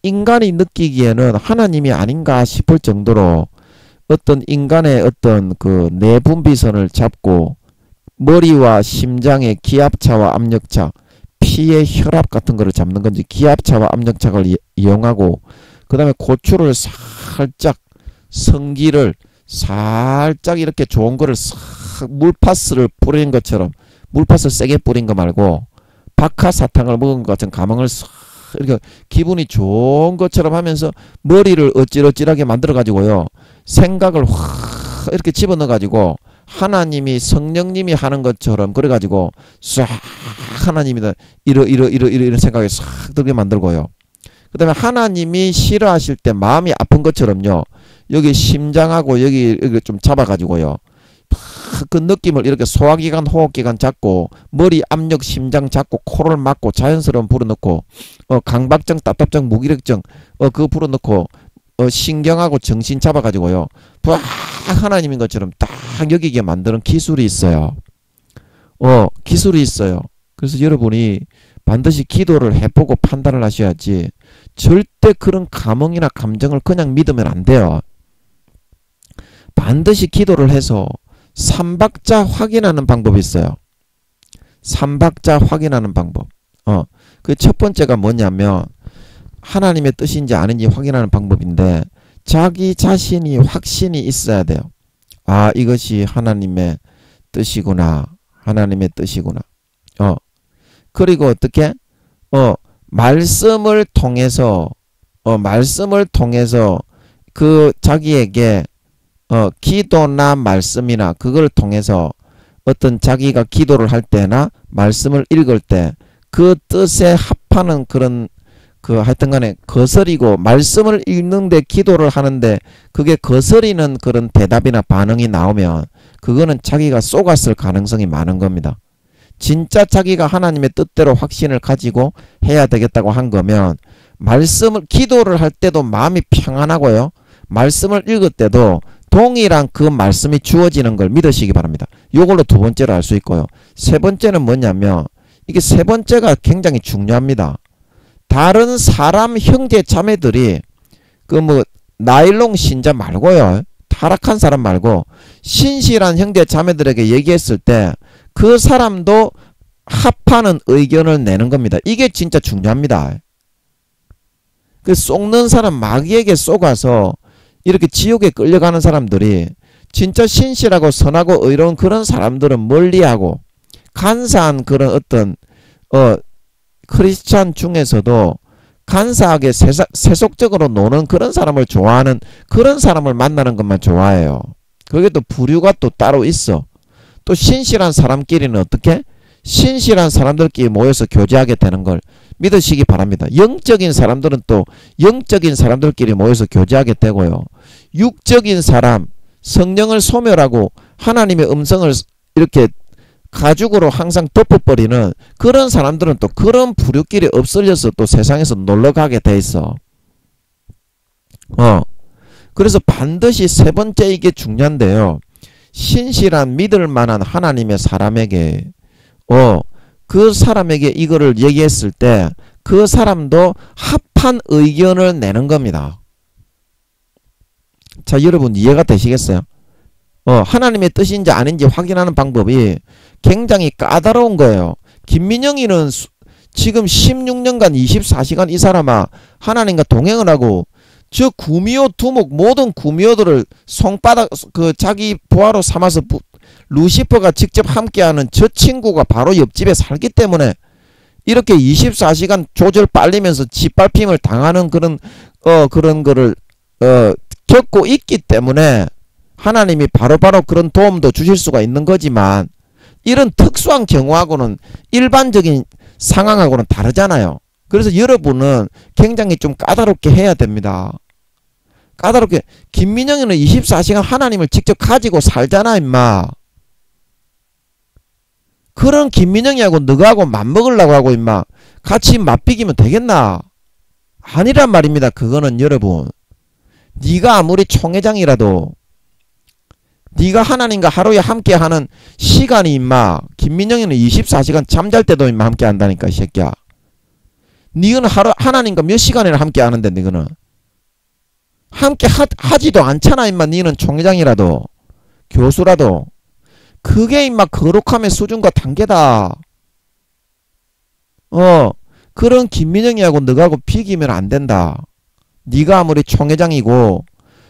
인간이 느끼기에는 하나님이 아닌가 싶을 정도로 어떤 인간의 어떤 그 내분비선을 잡고 머리와 심장의 기압차와 압력차, 피의 혈압 같은 거를 잡는 건지 기압차와 압력차를 이용하고 그 다음에 고추를 살짝 성기를 살짝 이렇게 좋은 거를 싹 물파스를 뿌리는 것처럼 물파스 세게 뿌린 거 말고 박하사탕을 먹은 것 같은 감흥을 싹 이렇게 기분이 좋은 것처럼 하면서 머리를 어찔어찔하게 만들어 가지고요 생각을 확 이렇게 집어넣어 가지고 하나님이 성령님이 하는 것처럼 그래 가지고 싹 하나님이다 이런 생각이 싹 들게 만들고요. 그 다음에 하나님이 싫어하실 때 마음이 아픈 것처럼요 여기 심장하고 여기 좀 잡아 가지고요 그 느낌을 이렇게 소화기관 호흡기관 잡고 머리 압력 심장 잡고 코를 막고 자연스러운 불어넣고 강박증 답답증 무기력증 그거 불어넣고 신경하고 정신 잡아 가지고요 하나님인 것처럼 딱 여기게 만드는 기술이 있어요. 기술이 있어요. 그래서 여러분이 반드시 기도를 해보고 판단을 하셔야지 절대 그런 감흥이나 감정을 그냥 믿으면 안 돼요. 반드시 기도를 해서 삼박자 확인하는 방법이 있어요. 삼박자 확인하는 방법. 그 첫 번째가 뭐냐면 하나님의 뜻인지 아닌지 확인하는 방법인데 자기 자신이 확신이 있어야 돼요. 아, 이것이 하나님의 뜻이구나. 하나님의 뜻이구나. 그리고 어떻게? 말씀을 통해서 그 자기에게 기도나 말씀이나 그걸 통해서 어떤 자기가 기도를 할 때나 말씀을 읽을 때 그 뜻에 합하는 그런 하여튼간에 거스리고 말씀을 읽는데 기도를 하는데 그게 거스리는 그런 대답이나 반응이 나오면 그거는 자기가 속았을 가능성이 많은 겁니다. 진짜 자기가 하나님의 뜻대로 확신을 가지고 해야 되겠다고 한 거면 기도를 할 때도 마음이 평안하고요. 말씀을 읽을 때도 동일한 그 말씀이 주어지는 걸 믿으시기 바랍니다. 이걸로 두 번째로 알 수 있고요. 세 번째는 뭐냐면 이게 세 번째가 굉장히 중요합니다. 다른 사람 형제 자매들이 나일론 신자 말고요. 타락한 사람 말고 신실한 형제 자매들에게 얘기했을 때 그 사람도 합하는 의견을 내는 겁니다. 이게 진짜 중요합니다. 그 속는 사람 마귀에게 속아서 이렇게 지옥에 끌려가는 사람들이 진짜 신실하고 선하고 의로운 그런 사람들은 멀리하고 간사한 그런 어떤 크리스찬 중에서도 간사하게 세속적으로 노는 그런 사람을 좋아하는 그런 사람을 만나는 것만 좋아해요. 그게 또 부류가 또 따로 있어. 또 신실한 사람끼리는 어떻게? 신실한 사람들끼리 모여서 교제하게 되는 걸 믿으시기 바랍니다. 영적인 사람들은 또 영적인 사람들끼리 모여서 교제하게 되고요. 육적인 사람, 성령을 소멸하고 하나님의 음성을 이렇게 가죽으로 항상 덮어버리는 그런 사람들은 또 그런 부류끼리 엎설려서 또 세상에서 놀러가게 돼 있어. 그래서 반드시 세 번째 이게 중요한데요. 신실한 믿을 만한 하나님의 사람에게 그 사람에게 이거를 얘기했을 때 그 사람도 합한 의견을 내는 겁니다. 자, 여러분 이해가 되시겠어요? 하나님의 뜻인지 아닌지 확인하는 방법이 굉장히 까다로운 거예요. 김민영이는 지금 16년간 24시간 이 사람아 하나님과 동행을 하고 저 구미호 두목 모든 구미호들을 손바닥 자기 보아로 삼아서 루시퍼가 직접 함께하는 저 친구가 바로 옆집에 살기 때문에 이렇게 24시간 조절 빨리면서 짓밟힘을 당하는 그런 거를 겪고 있기 때문에 하나님이 바로바로 그런 도움도 주실 수가 있는 거지만 이런 특수한 경우하고는 일반적인 상황하고는 다르잖아요. 그래서 여러분은 굉장히 좀 까다롭게 해야 됩니다. 까다롭게. 김민영이는 24시간 하나님을 직접 가지고 살잖아 임마. 그런 김민영이하고 너하고 맞먹으려고 하고 임마 같이 맞비기면 되겠나? 아니란 말입니다. 그거는 여러분. 네가 아무리 총회장이라도 네가 하나님과 하루에 함께하는 시간이 임마 김민영이는 24시간 잠잘 때도 임마 함께 한다니까 이 새끼야. 니는 하나님과 몇 시간이나 함께 하는데 니는 함께 하지도 않잖아 임마. 니는 총회장이라도 교수라도. 그게 임마 거룩함의 수준과 단계다. 그런 김민영이하고 너하고 비기면 안 된다. 네가 아무리 총회장이고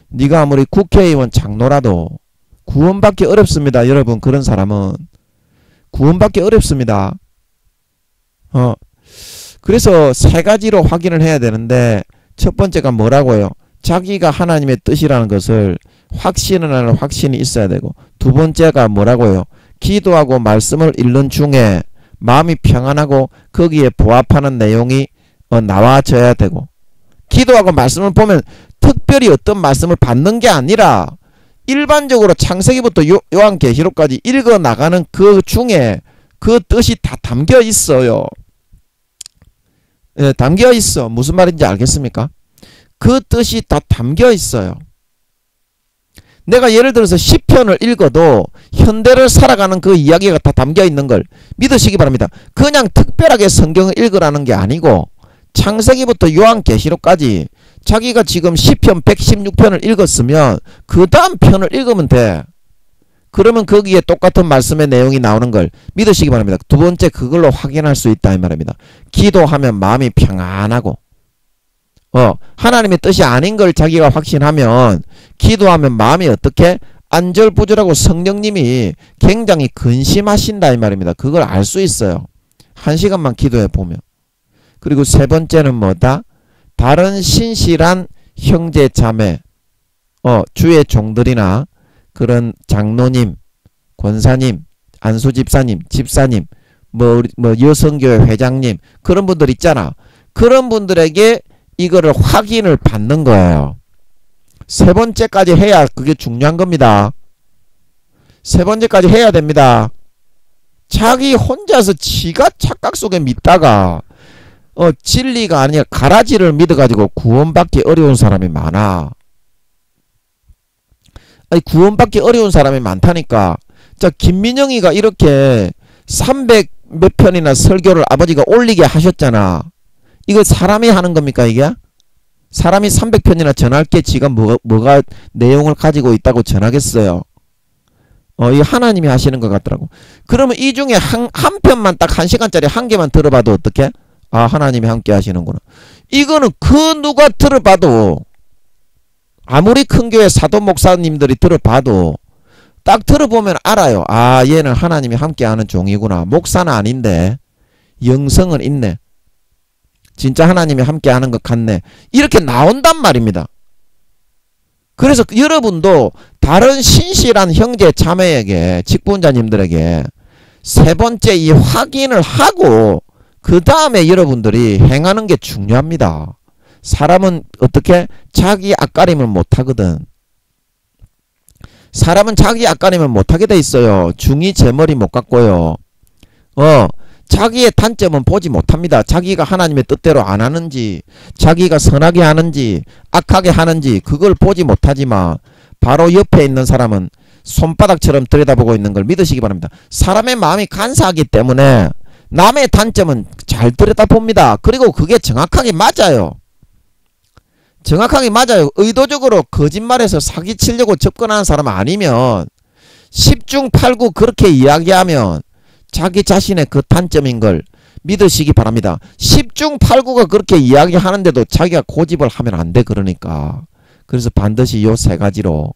네가 아무리 국회의원 장로라도 구원받기 어렵습니다. 여러분 그런 사람은 구원받기 어렵습니다. 그래서 세 가지로 확인을 해야 되는데 첫 번째가 뭐라고요? 자기가 하나님의 뜻이라는 것을 확신을 하는 확신이 있어야 되고 두 번째가 뭐라고요? 기도하고 말씀을 읽는 중에 마음이 평안하고 거기에 부합하는 내용이 나와져야 되고 기도하고 말씀을 보면 특별히 어떤 말씀을 받는 게 아니라 일반적으로 창세기부터 요한계시록까지 읽어 나가는 그 중에 그 뜻이 다 담겨 있어요. 예, 담겨 있어. 무슨 말인지 알겠습니까? 그 뜻이 다 담겨 있어요. 내가 예를 들어서 시편을 읽어도 현대를 살아가는 그 이야기가 다 담겨 있는 걸 믿으시기 바랍니다. 그냥 특별하게 성경을 읽으라는 게 아니고 창세기부터 요한계시록까지 자기가 지금 시편 116편을 읽었으면 그 다음 편을 읽으면 돼. 그러면 거기에 똑같은 말씀의 내용이 나오는 걸 믿으시기 바랍니다. 두 번째 그걸로 확인할 수 있다 이 말입니다. 기도하면 마음이 평안하고 하나님의 뜻이 아닌 걸 자기가 확신하면 기도하면 마음이 어떻게 안절부절하고 성령님이 굉장히 근심하신다 이 말입니다. 그걸 알 수 있어요. 1시간만 기도해 보면. 그리고 세 번째는 뭐다? 다른 신실한 형제 자매, 주의 종들이나 그런 장로님, 권사님, 안수집사님, 집사님, 뭐 여성교회 회장님, 그런 분들 있잖아. 그런 분들에게 이거를 확인을 받는 거예요. 세 번째까지 해야 그게 중요한 겁니다. 세 번째까지 해야 됩니다. 자기 혼자서 지가 착각 속에 믿다가 진리가 아니라 가라지를 믿어가지고 구원받기 어려운 사람이 많아. 아니, 구원받기 어려운 사람이 많다니까. 자, 김민영이가 이렇게 300 몇 편이나 설교를 아버지가 올리게 하셨잖아. 이거 사람이 하는 겁니까 이게? 사람이 300편이나 전할 게 지가 뭐가 내용을 가지고 있다고 전하겠어요. 이 하나님이 하시는 것 같더라고. 그러면 이 중에 한 편만 딱 1시간짜리 한 개만 들어봐도 어떻게? 아, 하나님이 함께 하시는구나. 이거는 그 누가 들어봐도, 아무리 큰 교회 사도 목사님들이 들어봐도 딱 들어보면 알아요. 아, 얘는 하나님이 함께하는 종이구나. 목사는 아닌데 영성은 있네. 진짜 하나님이 함께하는 것 같네. 이렇게 나온단 말입니다. 그래서 여러분도 다른 신실한 형제 자매에게, 직분자님들에게 세 번째 이 확인을 하고 그 다음에 여러분들이 행하는 게 중요합니다. 사람은 어떻게? 자기 앞가림을 못하거든. 사람은 자기 앞가림을 못하게 돼 있어요. 중이 제 머리 못 갖고요. 자기의 단점은 보지 못합니다. 자기가 하나님의 뜻대로 안 하는지, 자기가 선하게 하는지 악하게 하는지 그걸 보지 못하지만 바로 옆에 있는 사람은 손바닥처럼 들여다보고 있는 걸 믿으시기 바랍니다. 사람의 마음이 간사하기 때문에 남의 단점은 잘 들여다봅니다. 그리고 그게 정확하게 맞아요. 정확하게 맞아요. 의도적으로 거짓말해서 사기치려고 접근하는 사람 아니면 10중 8구 그렇게 이야기하면 자기 자신의 그 단점인 걸 믿으시기 바랍니다. 10중 8구가 그렇게 이야기하는데도 자기가 고집을 하면 안 돼. 그러니까. 그래서 반드시 요 세 가지로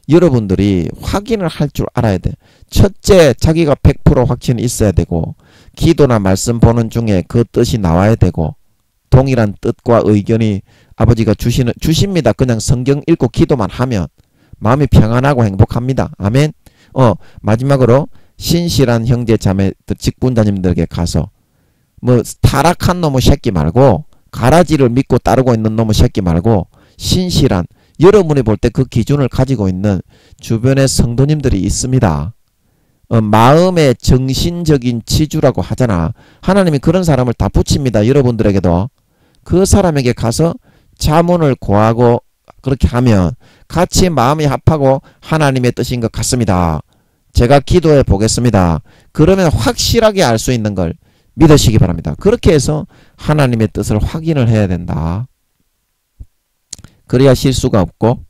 여러분들이 확인을 할 줄 알아야 돼. 첫째, 자기가 100% 확신이 있어야 되고, 기도나 말씀 보는 중에 그 뜻이 나와야 되고, 동일한 뜻과 의견이 아버지가 주십니다. 그냥 성경 읽고 기도만 하면 마음이 평안하고 행복합니다. 아멘. 마지막으로 신실한 형제 자매 직분자님들에게 가서 뭐 타락한 놈의 새끼 말고, 가라지를 믿고 따르고 있는 놈의 새끼 말고, 신실한, 여러분이 볼 때 그 기준을 가지고 있는 주변의 성도님들이 있습니다. 마음의 정신적인 지주라고 하잖아. 하나님이 그런 사람을 다 붙입니다. 여러분들에게도. 그 사람에게 가서 자문을 구하고 그렇게 하면 같이 마음이 합하고 하나님의 뜻인 것 같습니다. 제가 기도해 보겠습니다. 그러면 확실하게 알 수 있는 걸 믿으시기 바랍니다. 그렇게 해서 하나님의 뜻을 확인을 해야 된다. 그래야 실수가 없고,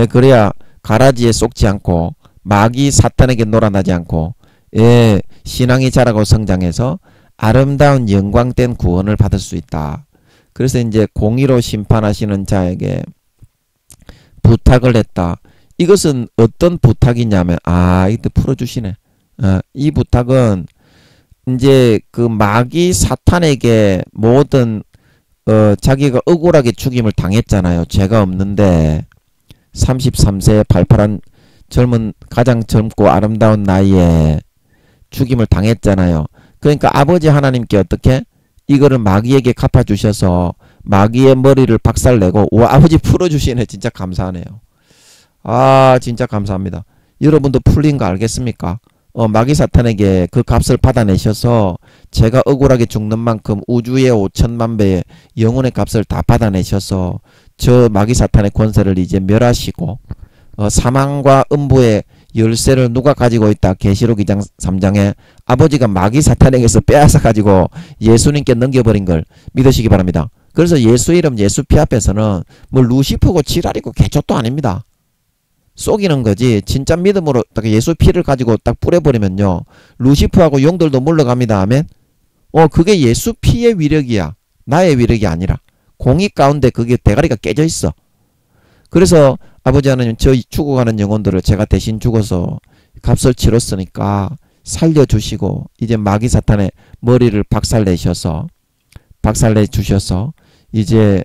그래야 가라지에 쏙지 않고, 마귀 사탄에게 놀아나지 않고, 신앙이 자라고 성장해서 아름다운 영광된 구원을 받을 수 있다. 그래서 이제 공의로 심판하시는 자에게 부탁을 했다. 이것은 어떤 부탁이냐면, 이때 풀어주시네. 이 부탁은 이제 그 마귀 사탄에게 모든 자기가 억울하게 죽임을 당했잖아요. 죄가 없는데 33세에 발팔한 가장 젊고 아름다운 나이에 죽임을 당했잖아요. 그러니까 아버지 하나님께 어떻게 이거를 마귀에게 갚아주셔서 마귀의 머리를 박살내고, 아버지 풀어주시네. 진짜 감사하네요. 진짜 감사합니다. 여러분도 풀린 거 알겠습니까? 마귀 사탄에게 그 값을 받아내셔서 제가 억울하게 죽는 만큼 우주의 5천만 배의 영혼의 값을 다 받아내셔서 저 마귀 사탄의 권세를 이제 멸하시고, 사망과 음부의 열쇠를 누가 가지고 있다? 계시록 2장 3장에 아버지가 마귀 사탄에게서 빼앗아 가지고 예수님께 넘겨버린 걸 믿으시기 바랍니다. 그래서 예수 이름 예수 피 앞에서는 뭐 루시퍼고 지랄이고 개초도 아닙니다. 속이는 거지. 진짜 믿음으로 딱 예수 피를 가지고 딱 뿌려버리면요, 루시퍼하고 용들도 물러갑니다. 아멘. 그게 예수 피의 위력이야. 나의 위력이 아니라. 공의 가운데 그게 대가리가 깨져 있어. 그래서 아버지 하나님 저 죽어가는 영혼들을 제가 대신 죽어서 값을 치렀으니까 살려주시고 이제 마귀 사탄의 머리를 박살내 주셔서 이제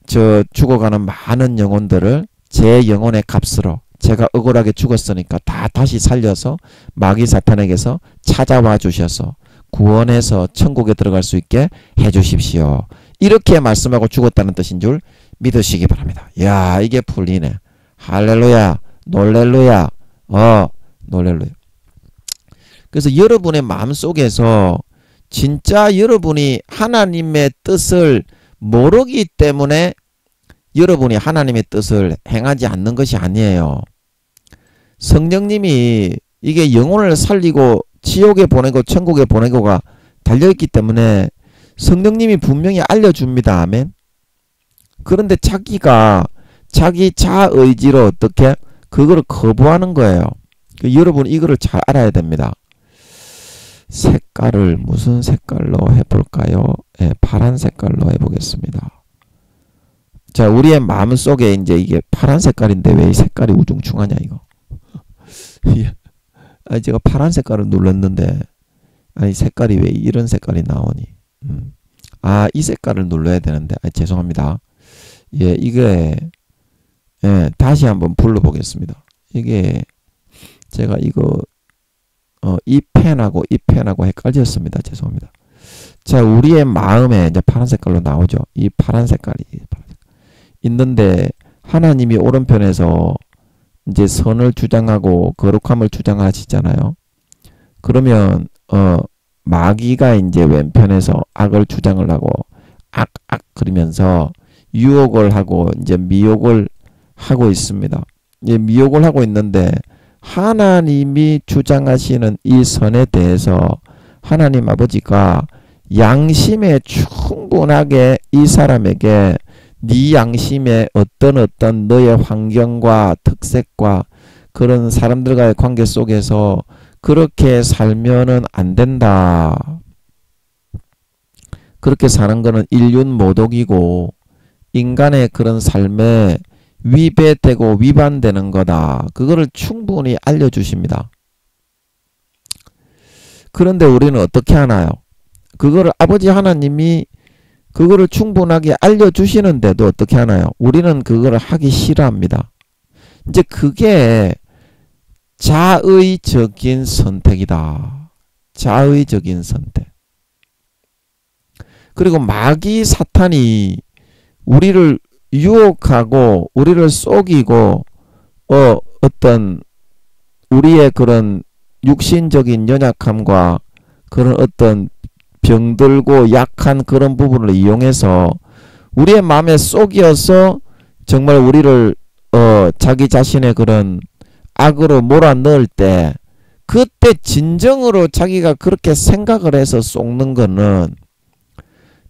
저 죽어가는 많은 영혼들을 제 영혼의 값으로 제가 억울하게 죽었으니까 다시 살려서 마귀 사탄에게서 찾아와 주셔서 구원해서 천국에 들어갈 수 있게 해주십시오. 이렇게 말씀하고 죽었다는 뜻인 줄 믿으시기 바랍니다. 야, 이게 풀리네. 할렐루야, 놀렐루야, 놀렐루야. 그래서 여러분의 마음속에서 진짜 여러분이 하나님의 뜻을 모르기 때문에 여러분이 하나님의 뜻을 행하지 않는 것이 아니에요. 성령님이 이게 영혼을 살리고 지옥에 보내고 천국에 보내고가 달려있기 때문에 성령님이 분명히 알려줍니다. 아멘. 그런데 자기가 자기 자의지로 어떻게 그거를 거부하는 거예요. 여러분 이거를 잘 알아야 됩니다. 색깔을 무슨 색깔로 해볼까요? 네, 파란 색깔로 해보겠습니다. 자, 우리의 마음속에 이제 이게 파란 색깔인데 왜 이 색깔이 우중충하냐 이거. 아니 제가 파란 색깔을 눌렀는데 아니 색깔이 왜 이런 색깔이 나오니. 이 색깔을 눌러야 되는데 죄송합니다. 예, 이게 다시 한번 불러보겠습니다. 이게 제가 이거 이 펜하고 이 펜하고 헷갈렸습니다. 죄송합니다. 자, 우리의 마음에 이제 파란 색깔로 나오죠. 이 파란 색깔이 있는데 하나님이 오른편에서 이제 선을 주장하고 거룩함을 주장하시잖아요. 그러면 마귀가 이제 왼편에서 악을 주장을 하고 악 그러면서 유혹을 하고 이제 미혹을 하고 있습니다. 이제 미혹을 하고 있는데 하나님이 주장하시는 이 선에 대해서 하나님 아버지가 양심에 충분하게 이 사람에게 네 양심의 어떤 너의 환경과 특색과 그런 사람들과의 관계 속에서 그렇게 살면은 안 된다. 그렇게 사는 거는 인륜모독이고 인간의 그런 삶에 위배되고 위반되는 거다. 그거를 충분히 알려주십니다. 그런데 우리는 어떻게 하나요? 그거를 아버지 하나님이 그거를 충분하게 알려주시는데도 어떻게 하나요? 우리는 그거를 하기 싫어합니다. 이제 그게 자의적인 선택이다. 자의적인 선택. 그리고 마귀 사탄이 우리를 유혹하고 우리를 속이고 어떤 우리의 그런 육신적인 연약함과 그런 어떤 병들고 약한 그런 부분을 이용해서 우리의 마음에 속여서 정말 우리를 자기 자신의 그런 악으로 몰아넣을 때 그때 진정으로 자기가 그렇게 생각을 해서 속는 거는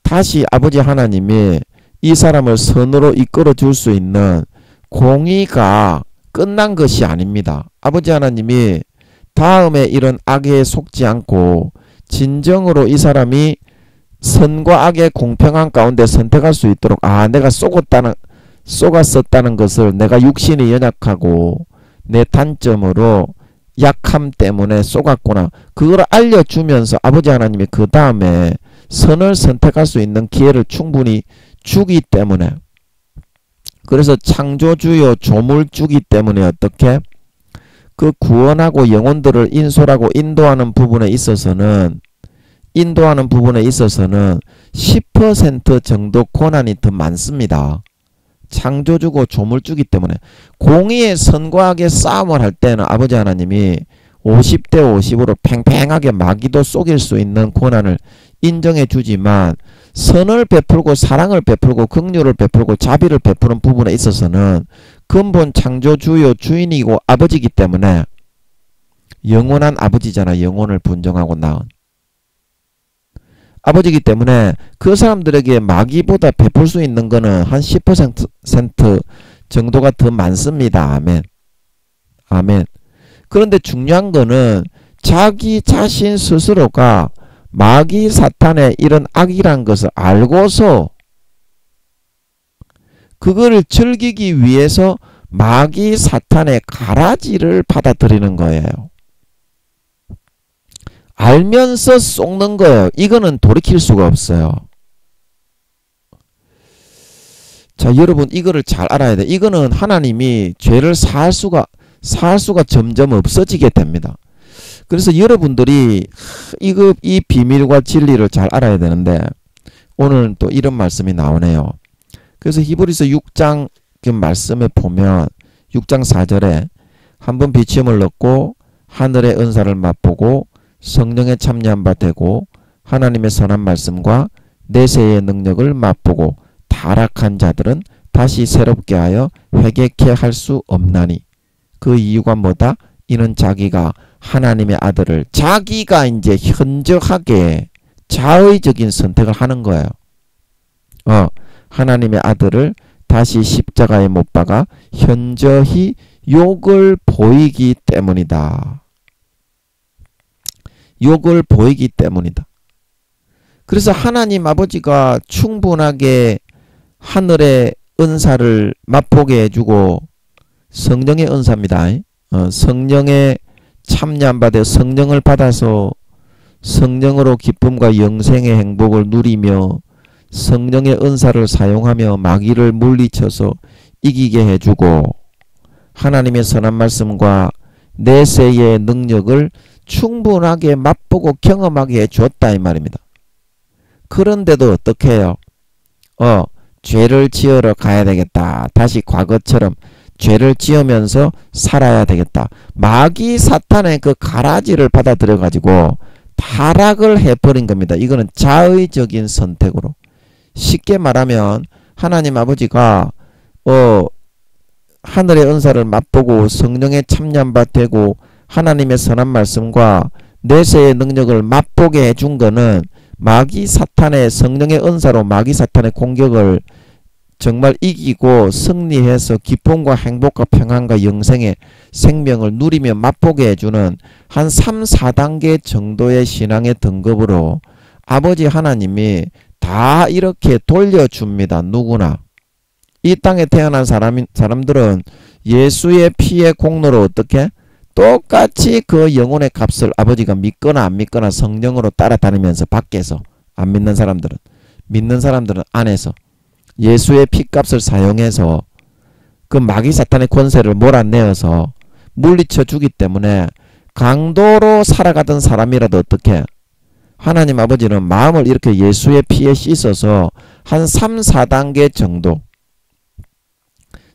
다시 아버지 하나님이 이 사람을 선으로 이끌어 줄 수 있는 공의가 끝난 것이 아닙니다. 아버지 하나님이 다음에 이런 악에 속지 않고 진정으로 이 사람이 선과 악의 공평한 가운데 선택할 수 있도록 내가 속았었다는 것을 내가 육신이 연약하고 내 단점으로 약함 때문에 속았구나. 그걸 알려주면서 아버지 하나님이 그 다음에 선을 선택할 수 있는 기회를 충분히 주기 때문에 그래서 창조주요 조물주기 때문에 어떻게 그 구원하고 영혼들을 인솔하고 인도하는 부분에 있어서는 10% 정도 권한이 더 많습니다. 창조주고 조물주기 때문에 공의의 선과 악의 싸움을 할 때는 아버지 하나님이 50대 50으로 팽팽하게 마귀도 속일 수 있는 권한을 인정해 주지만 선을 베풀고 사랑을 베풀고 긍휼을 베풀고 자비를 베푸는 부분에 있어서는 근본 창조주요 주인이고 아버지이기 때문에 영원한 아버지잖아. 영혼을 분정하고 낳은 아버지이기 때문에 그 사람들에게 마귀보다 베풀 수 있는 거는 한 10% 정도가 더 많습니다. 아멘. 아멘. 그런데 중요한 거는 자기 자신 스스로가 마귀 사탄의 이런 악이란 것을 알고서 그거를 즐기기 위해서 마귀 사탄의 가라지를 받아들이는 거예요. 알면서 속는 거예요. 이거는 돌이킬 수가 없어요. 자, 여러분 이거를 잘 알아야 돼. 이거는 하나님이 죄를 사할 수가 점점 없어지게 됩니다. 그래서 여러분들이 이 비밀과 진리를 잘 알아야 되는데 오늘 또 이런 말씀이 나오네요. 그래서 히브리서 6장 그 말씀에 보면 6장 4절에 한번 비침을 넣고 하늘의 은사를 맛보고 성령에 참여한 바 되고 하나님의 선한 말씀과 내세의 능력을 맛보고 타락한 자들은 다시 새롭게 하여 회개케 할 수 없나니 그 이유가 뭐다? 이는 자기가 하나님의 아들을 자기가 이제 현저하게 자의적인 선택을 하는 거예요. 하나님의 아들을 다시 십자가에 못 박아 현저히 욕을 보이기 때문이다. 욕을 보이기 때문이다. 그래서 하나님 아버지가 충분하게 하늘의 은사를 맛보게 해주고 성령의 은사입니다. 성령의 참여한 바 되어 성령을 받아서 성령으로 기쁨과 영생의 행복을 누리며 성령의 은사를 사용하며 마귀를 물리쳐서 이기게 해주고 하나님의 선한 말씀과 내세의 능력을 충분하게 맛보고 경험하게 해줬다 이 말입니다. 그런데도 어떻게 해요? 죄를 지으러 가야 되겠다. 다시 과거처럼 죄를 지으면서 살아야 되겠다. 마귀 사탄의 그 가라지를 받아들여 가지고 타락을 해버린 겁니다. 이거는 자의적인 선택으로. 쉽게 말하면 하나님 아버지가 하늘의 은사를 맛보고 성령에 참여한 바 되고 하나님의 선한 말씀과 내세의 능력을 맛보게 해준 거는 마귀 사탄의 성령의 은사로 마귀 사탄의 공격을 정말 이기고 승리해서 기쁨과 행복과 평안과 영생의 생명을 누리며 맛보게 해주는 한 3, 4단계 정도의 신앙의 등급으로 아버지 하나님이 다 이렇게 돌려줍니다. 누구나. 이 땅에 태어난 사람들은 예수의 피의 공로로 어떻게? 똑같이 그 영혼의 값을 아버지가 믿거나 안 믿거나 성령으로 따라다니면서 밖에서 안 믿는 사람들은 믿는 사람들은 안에서 예수의 피값을 사용해서 그 마귀 사탄의 권세를 몰아내어서 물리쳐 주기 때문에 강도로 살아가던 사람이라도 어떻게 하나님 아버지는 마음을 이렇게 예수의 피에 씻어서 한 3, 4단계 정도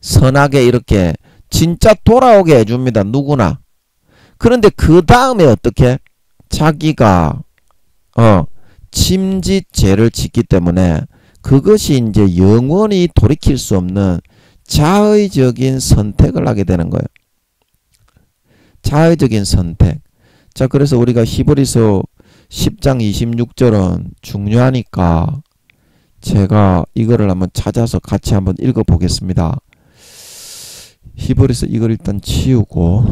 선하게 이렇게 진짜 돌아오게 해줍니다. 누구나. 그런데 그 다음에 어떻게? 자기가 침짓죄를 짓기 때문에 그것이 이제 영원히 돌이킬 수 없는 자의적인 선택을 하게 되는 거예요. 자의적인 선택. 자, 그래서 우리가 히브리서 10장 26절은 중요하니까 제가 이거를 한번 찾아서 같이 한번 읽어 보겠습니다. 히브리서 이걸 일단 치우고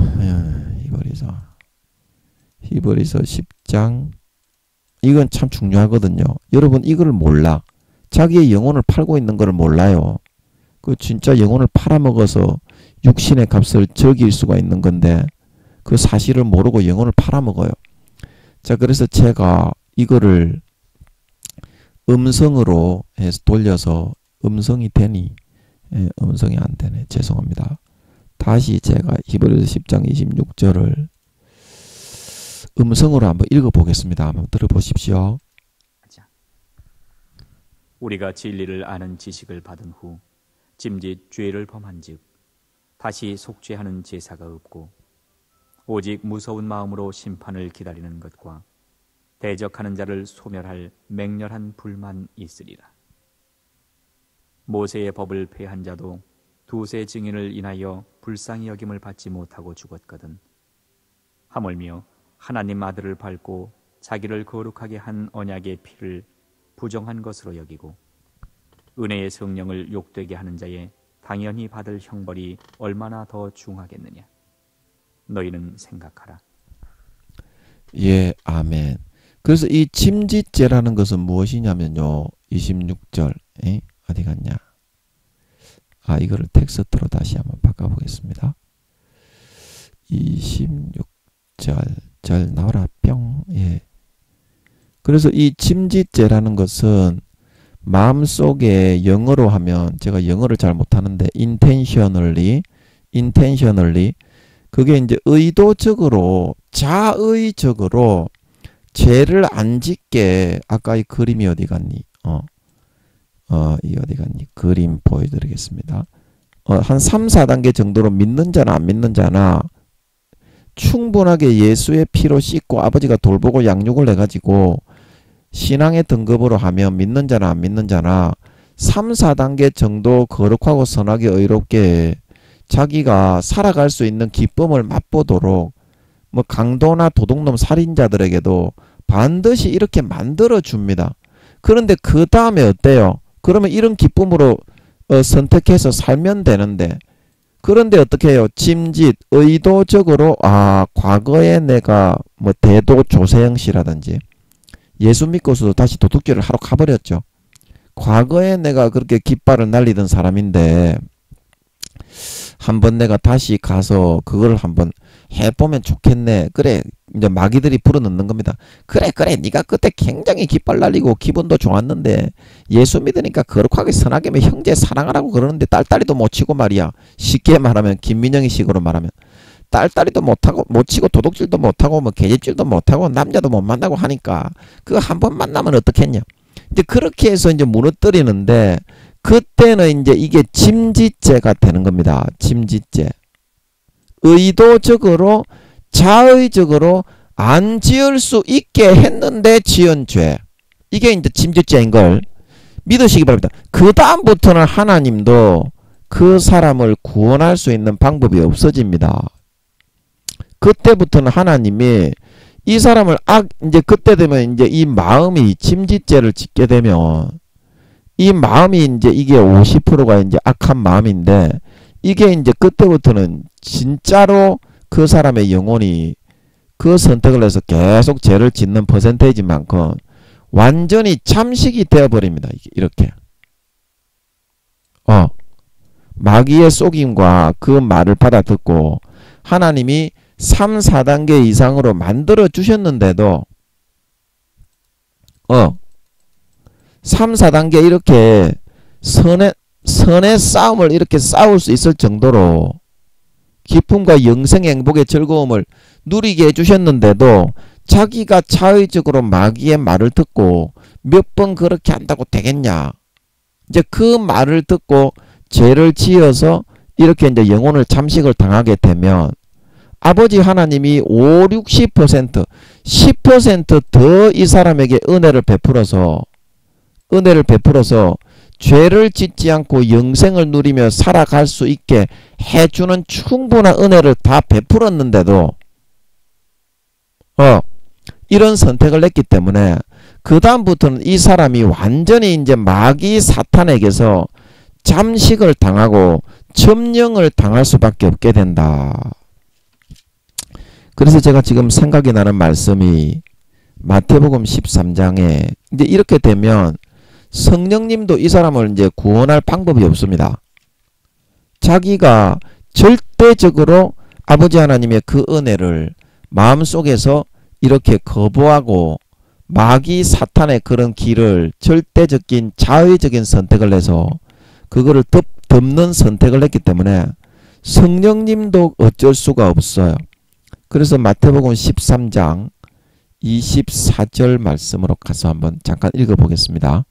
히브리서 10장 이건 참 중요하거든요. 여러분 이걸 몰라. 자기의 영혼을 팔고 있는 걸 몰라요. 그 진짜 영혼을 팔아먹어서 육신의 값을 저길 수가 있는 건데 그 사실을 모르고 영혼을 팔아먹어요. 자, 그래서 제가 이거를 음성으로 해서 돌려서 음성이 되니 음성이 안 되네. 죄송합니다. 다시 제가 히브리서 10장 26절을 음성으로 한번 읽어보겠습니다. 한번 들어보십시오. 우리가 진리를 아는 지식을 받은 후 짐짓 죄를 범한즉 다시 속죄하는 제사가 없고 오직 무서운 마음으로 심판을 기다리는 것과 대적하는 자를 소멸할 맹렬한 불만 있으리라. 모세의 법을 폐한 자도 두세 증인을 인하여 불쌍히 여김을 받지 못하고 죽었거든. 하물며 하나님 아들을 밟고 자기를 거룩하게 한 언약의 피를 부정한 것으로 여기고 은혜의 성령을 욕되게 하는 자의 당연히 받을 형벌이 얼마나 더 중하겠느냐. 너희는 생각하라. 예, 아멘. 그래서 이 침짓죄라는 것은 무엇이냐면요. 26절 어디 갔냐. 이거를 텍스트로 다시 한번 바꿔보겠습니다. 26절 절 나와라 뿅. 예. 그래서 이 침짓죄라는 것은 마음속에 영어로 하면 제가 영어를 잘 못하는데 intentionally 그게 이제 의도적으로 자의적으로 죄를 안 짓게 아까 이 그림이 어디 갔니? 이 어디 갔니? 그림 보여드리겠습니다. 한 3, 4단계 정도로 믿는 자나 안 믿는 자나 충분하게 예수의 피로 씻고 아버지가 돌보고 양육을 해가지고 신앙의 등급으로 하면 믿는 자나 안 믿는 자나 3, 4단계 정도 거룩하고 선하게 의롭게 자기가 살아갈 수 있는 기쁨을 맛보도록 뭐 강도나 도둑놈 살인자들에게도 반드시 이렇게 만들어 줍니다. 그런데 그 다음에 어때요? 그러면 이런 기쁨으로 선택해서 살면 되는데, 그런데 어떻게 해요? 짐짓 의도적으로 과거에 내가 뭐 대도 조세영 씨라든지 예수 믿고서도 다시 도둑질을 하러 가버렸죠. 과거에 내가 그렇게 깃발을 날리던 사람인데 한번 내가 다시 가서 그걸 한번 해보면 좋겠네. 그래, 이제 마귀들이 불어넣는 겁니다. 그래 네가 그때 굉장히 깃발 날리고 기분도 좋았는데 예수 믿으니까 거룩하게 선하게 형제 사랑하라고 그러는데 딸딸이도 못 치고 말이야. 쉽게 말하면 김민영이 식으로 말하면 딸딸이도 못하고 못 치고 도둑질도 못하고 뭐 개집질도 못하고 남자도 못 만나고 하니까 그거 한 번 만나면 어떻겠냐. 이제 그렇게 해서 이제 무너뜨리는데 그때는 이제 이게 짐짓죄가 되는 겁니다. 짐짓죄. 의도적으로 자의적으로 안 지을 수 있게 했는데 지은 죄. 이게 이제 짐짓죄인 걸 믿으시기 바랍니다. 그 다음부터는 하나님도 그 사람을 구원할 수 있는 방법이 없어집니다. 그때부터는 하나님이 이 사람을 이제 그때 되면 이제 이 마음이 짐짓죄를 짓게 되면 이 마음이 이제 이게 50%가 이제 악한 마음인데 이게 이제 그때부터는 진짜로 그 사람의 영혼이 그 선택을 해서 계속 죄를 짓는 퍼센테이지만큼 완전히 잠식이 되어버립니다. 이렇게. 마귀의 속임과 그 말을 받아듣고 하나님이 3, 4단계 이상으로 만들어 주셨는데도 3, 4단계 이렇게 선의 싸움을 이렇게 싸울 수 있을 정도로 기쁨과 영생의 행복의 즐거움을 누리게 해주셨는데도 자기가 자의적으로 마귀의 말을 듣고 몇 번 그렇게 한다고 되겠냐. 이제 그 말을 듣고 죄를 지어서 이렇게 이제 영혼을 잠식을 당하게 되면 아버지 하나님이 5, 60%, 10% 더 이 사람에게 은혜를 베풀어서 죄를 짓지 않고 영생을 누리며 살아갈 수 있게 해주는 충분한 은혜를 다 베풀었는데도 이런 선택을 했기 때문에 그 다음부터는 이 사람이 완전히 이제 마귀 사탄에게서 잠식을 당하고 점령을 당할 수밖에 없게 된다. 그래서 제가 지금 생각이 나는 말씀이 마태복음 13장에 이제 이렇게 되면 성령님도 이 사람을 이제 구원할 방법이 없습니다. 자기가 절대적으로 아버지 하나님의 그 은혜를 마음속에서 이렇게 거부하고 마귀 사탄의 그런 길을 절대적인 자의적인 선택을 해서 그거를 덮는 선택을 했기 때문에 성령님도 어쩔 수가 없어요. 그래서 마태복음 13장 24절 말씀으로 가서 한번 잠깐 읽어보겠습니다.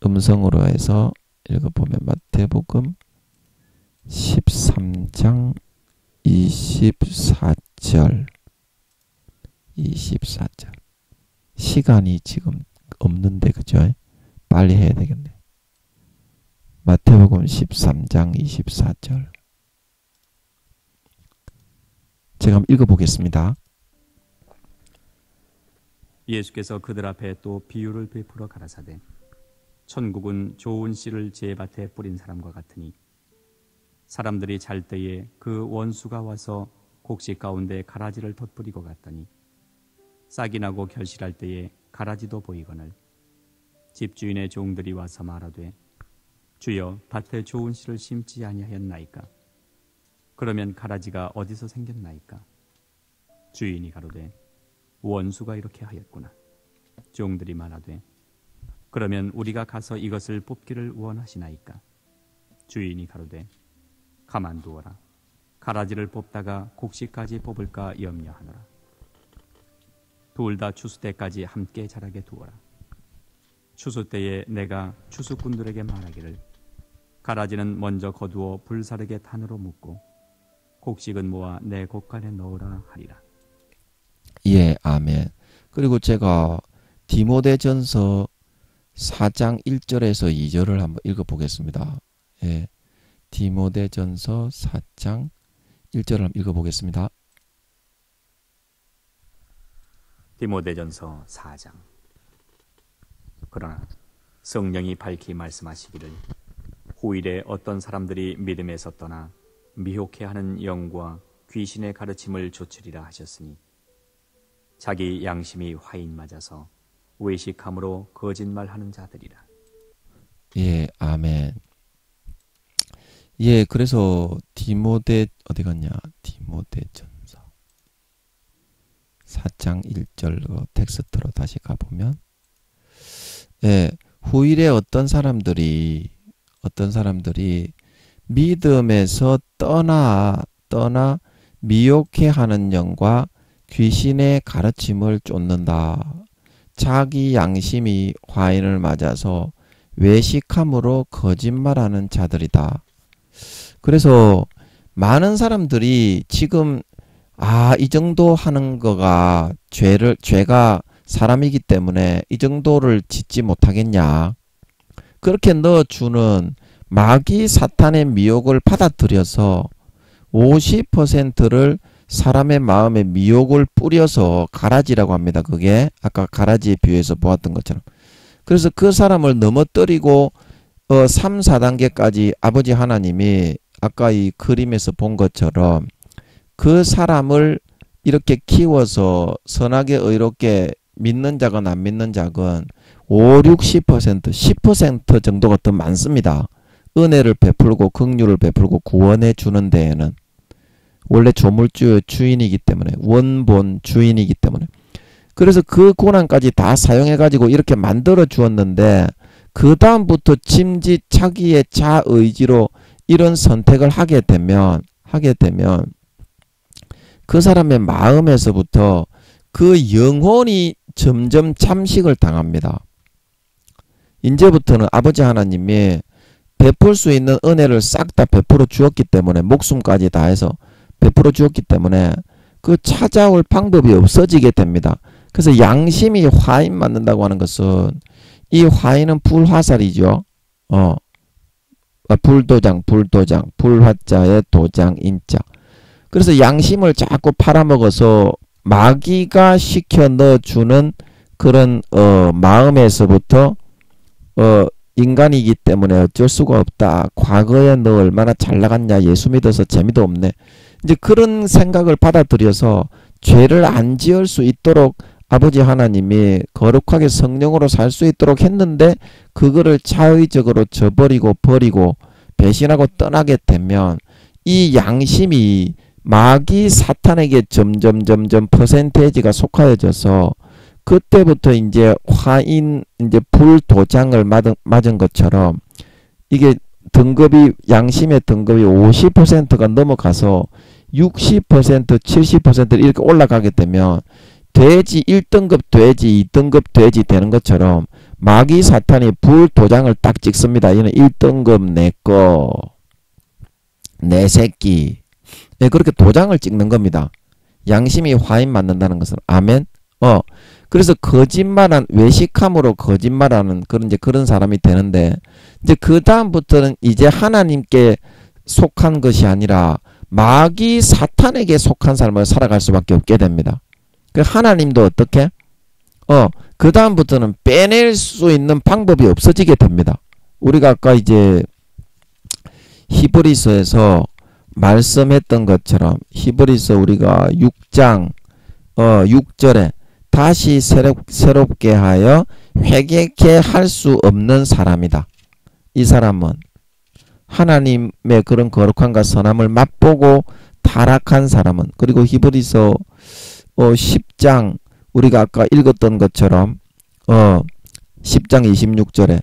음성으로 해서 읽어보면 마태복음 13장 24절 시간이 지금 없는데 그죠? 빨리 해야 되겠네. 마태복음 13장 24절 제가 한번 읽어보겠습니다. 예수께서 그들 앞에 또 비유를 베풀어 가라사대 천국은 좋은 씨를 제 밭에 뿌린 사람과 같으니 사람들이 잘 때에 그 원수가 와서 곡식 가운데 가라지를 덧뿌리고 갔더니 싹이 나고 결실할 때에 가라지도 보이거늘 집주인의 종들이 와서 말하되 주여, 밭에 좋은 씨를 심지 아니하였나이까? 그러면 가라지가 어디서 생겼나이까? 주인이 가로되, 원수가 이렇게 하였구나. 종들이 말하되, 그러면 우리가 가서 이것을 뽑기를 원하시나이까? 주인이 가로되, 가만두어라. 가라지를 뽑다가 곡식까지 뽑을까 염려하노라. 둘 다 추수 때까지 함께 자라게 두어라. 추수 때에 내가 추수꾼들에게 말하기를, 가라지는 먼저 거두어 불사르게 단으로 묶고 곡식은 모아 내 곡간에 넣으라 하리라. 예, 아멘. 그리고 제가 디모데전서 4장 1절에서 2절을 한번 읽어보겠습니다. 예, 디모데전서 4장 1절을 한번 읽어보겠습니다. 디모데전서 4장. 그러나 성령이 밝히 말씀하시기를, 후일에 어떤 사람들이 믿음에서 떠나 미혹해하는 영과 귀신의 가르침을 좇으리라 하셨으니, 자기 양심이 화인 맞아서 외식함으로 거짓말하는 자들이라. 예, 아멘. 예, 그래서 디모데 어디 갔냐? 디모데전서 4장 1절 텍스트로 다시 가보면, 예, 후일에 어떤 사람들이 믿음에서 떠나 미혹해하는 영과 귀신의 가르침을 쫓는다. 자기 양심이 화인을 맞아서 외식함으로 거짓말하는 자들이다. 그래서 많은 사람들이 지금 이 정도 하는 거가 죄가 사람이기 때문에 이 정도를 짓지 못하겠냐. 그렇게 넣어주는 마귀 사탄의 미혹을 받아들여서 50%를 사람의 마음에 미혹을 뿌려서 가라지라고 합니다. 그게 아까 가라지에 비유해서 보았던 것처럼. 그래서 그 사람을 넘어뜨리고 3, 4단계까지 아버지 하나님이 아까 이 그림에서 본 것처럼 그 사람을 이렇게 키워서 선하게 의롭게 믿는 자건 안 믿는 자건 5, 60%, 10% 정도가 더 많습니다. 은혜를 베풀고 긍휼을 베풀고 구원해 주는 데에는 원래 조물주의 주인이기 때문에, 원본 주인이기 때문에, 그래서 그 고난까지 다 사용해 가지고 이렇게 만들어 주었는데, 그 다음부터 짐짓 자기의 자의지로 이런 선택을 하게 되면 그 사람의 마음에서부터 그 영혼이 점점 잠식을 당합니다. 이제부터는 아버지 하나님이 베풀 수 있는 은혜를 싹 다 베풀어 주었기 때문에, 목숨까지 다해서 베풀어 주었기 때문에 그 찾아올 방법이 없어지게 됩니다. 그래서 양심이 화인 맞는다고 하는 것은, 이 화인은 불화살이죠. 불도장, 불화자의 도장, 인자. 그래서 양심을 자꾸 팔아먹어서 마귀가 시켜 넣어주는 그런 마음에서부터 인간이기 때문에 어쩔 수가 없다. 과거에 너 얼마나 잘 나갔냐. 예수 믿어서 재미도 없네. 이제 그런 생각을 받아들여서 죄를 안 지을 수 있도록 아버지 하나님이 거룩하게 성령으로 살 수 있도록 했는데, 그거를 자의적으로 저버리고 버리고 배신하고 떠나게 되면 이 양심이 마귀 사탄에게 점점 퍼센테이지가 속하여져서, 그때부터 이제 화인, 이제 불도장을 맞은 것처럼 이게 등급이, 양심의 등급이 50%가 넘어가서 60%, 70% 이렇게 올라가게 되면 돼지 1등급 돼지, 2등급 돼지 되는 것처럼 마귀 사탄이 불도장을 딱 찍습니다. 이는 1등급 내꺼, 내 새끼. 네, 그렇게 도장을 찍는 겁니다. 양심이 화인 맞는다는 것은. 아멘. 그래서 거짓말한, 외식함으로 거짓말하는 그런 사람이 되는데, 이제 그 다음부터는 이제 하나님께 속한 것이 아니라 마귀 사탄에게 속한 삶을 살아갈 수밖에 없게 됩니다. 그 하나님도 어떻게? 그 다음부터는 빼낼 수 있는 방법이 없어지게 됩니다. 우리가 아까 이제 히브리서에서 말씀했던 것처럼, 히브리서 우리가 6장 6절에 다시 새롭게 하여 회개케 할 수 없는 사람이다. 이 사람은 하나님의 그런 거룩함과 선함을 맛보고 타락한 사람은, 그리고 히브리서 10장 우리가 아까 읽었던 것처럼 10장 26절에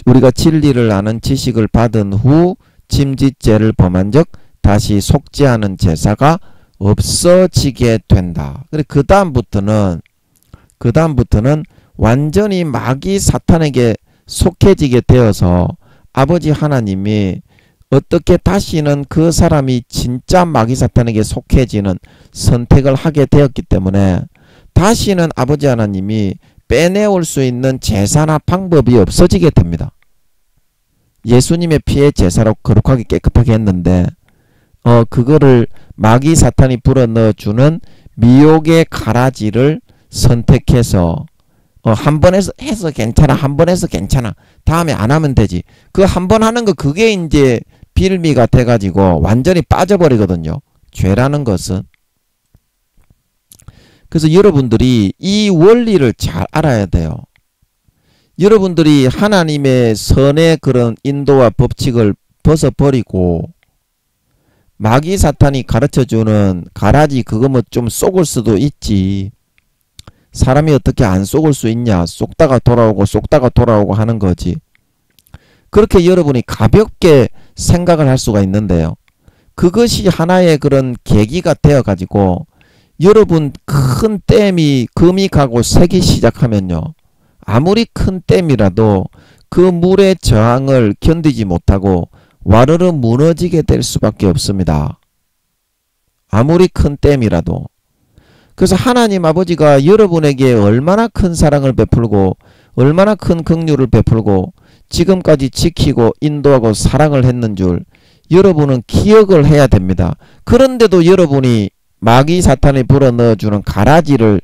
우리가 진리를 아는 지식을 받은 후 침짓죄를 범한 적 다시 속죄하는 제사가 없어지게 된다. 그래 그 다음부터는 완전히 마귀 사탄에게 속해지게 되어서 아버지 하나님이 어떻게 다시는 그 사람이 진짜 마귀 사탄에게 속해지는 선택을 하게 되었기 때문에 다시는 아버지 하나님이 빼내올 수 있는 제사나 방법이 없어지게 됩니다. 예수님의 피의 제사로 거룩하게 깨끗하게 했는데 그거를 마귀 사탄이 불어넣어주는 미혹의 가라지를 선택해서 한 번 해서 괜찮아, 한 번 해서 괜찮아, 다음에 안 하면 되지. 그 한 번 하는 거 그게 이제 빌미가 돼가지고 완전히 빠져버리거든요. 죄라는 것은. 그래서 여러분들이 이 원리를 잘 알아야 돼요. 여러분들이 하나님의 선의 그런 인도와 법칙을 벗어버리고 마귀 사탄이 가르쳐주는 가라지 그거 뭐 좀 쏘을 수도 있지. 사람이 어떻게 안 쏘을 수 있냐. 쏙다가 돌아오고 하는 거지. 그렇게 여러분이 가볍게 생각을 할 수가 있는데요. 그것이 하나의 그런 계기가 되어가지고 여러분 큰 댐이 금이 가고 새기 시작하면요. 아무리 큰 댐이라도 그 물의 저항을 견디지 못하고 와르르 무너지게 될 수밖에 없습니다. 아무리 큰 댐이라도. 그래서 하나님 아버지가 여러분에게 얼마나 큰 사랑을 베풀고 얼마나 큰 긍휼을 베풀고 지금까지 지키고 인도하고 사랑을 했는 줄 여러분은 기억을 해야 됩니다. 그런데도 여러분이 마귀 사탄이 불어넣어주는 가라지를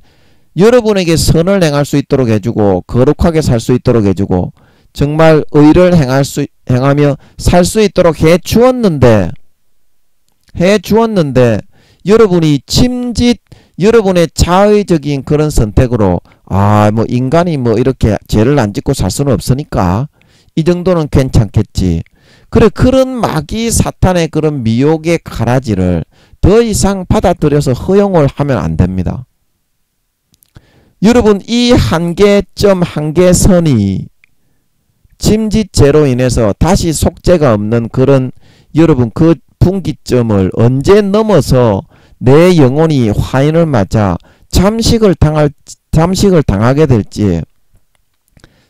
여러분에게 선을 행할 수 있도록 해주고 거룩하게 살 수 있도록 해주고 정말 의를 행하며 살 수 있도록 해주었는데 여러분이 여러분의 자의적인 그런 선택으로 뭐 인간이 뭐 이렇게 죄를 안 짓고 살 수는 없으니까 이 정도는 괜찮겠지. 그래 그런 마귀 사탄의 그런 미혹의 가라지를 더 이상 받아들여서 허용을 하면 안 됩니다. 여러분 이 한계선이 침짓죄로 인해서 다시 속죄가 없는 그런 여러분 그 분기점을 언제 넘어서 내 영혼이 화인을 맞아 잠식을 당하게 될지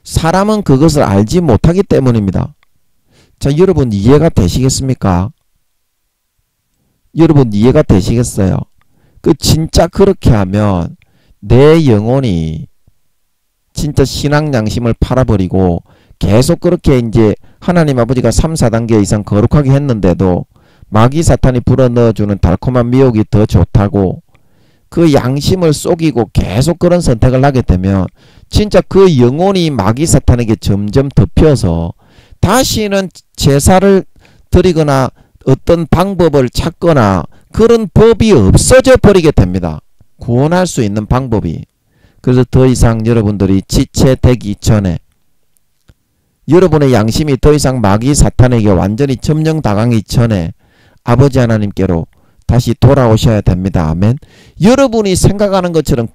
사람은 그것을 알지 못하기 때문입니다. 자, 여러분 이해가 되시겠습니까? 여러분 이해가 되시겠어요? 진짜 그렇게 하면 내 영혼이 진짜 신앙 양심을 팔아버리고 계속 그렇게 이제 하나님 아버지가 3, 4단계 이상 거룩하게 했는데도 마귀 사탄이 불어넣어주는 달콤한 미혹이 더 좋다고 그 양심을 속이고 계속 그런 선택을 하게 되면 진짜 그 영혼이 마귀 사탄에게 점점 덮여서 다시는 제사를 드리거나 어떤 방법을 찾거나 그런 법이 없어져 버리게 됩니다. 구원할 수 있는 방법이. 그래서 더 이상 여러분들이 지체되기 전에 여러분의 양심이 더 이상 마귀 사탄에게 완전히 점령당하기 전에 아버지 하나님께로 다시 돌아오셔야 됩니다. 아멘. 여러분이 생각하는 것처럼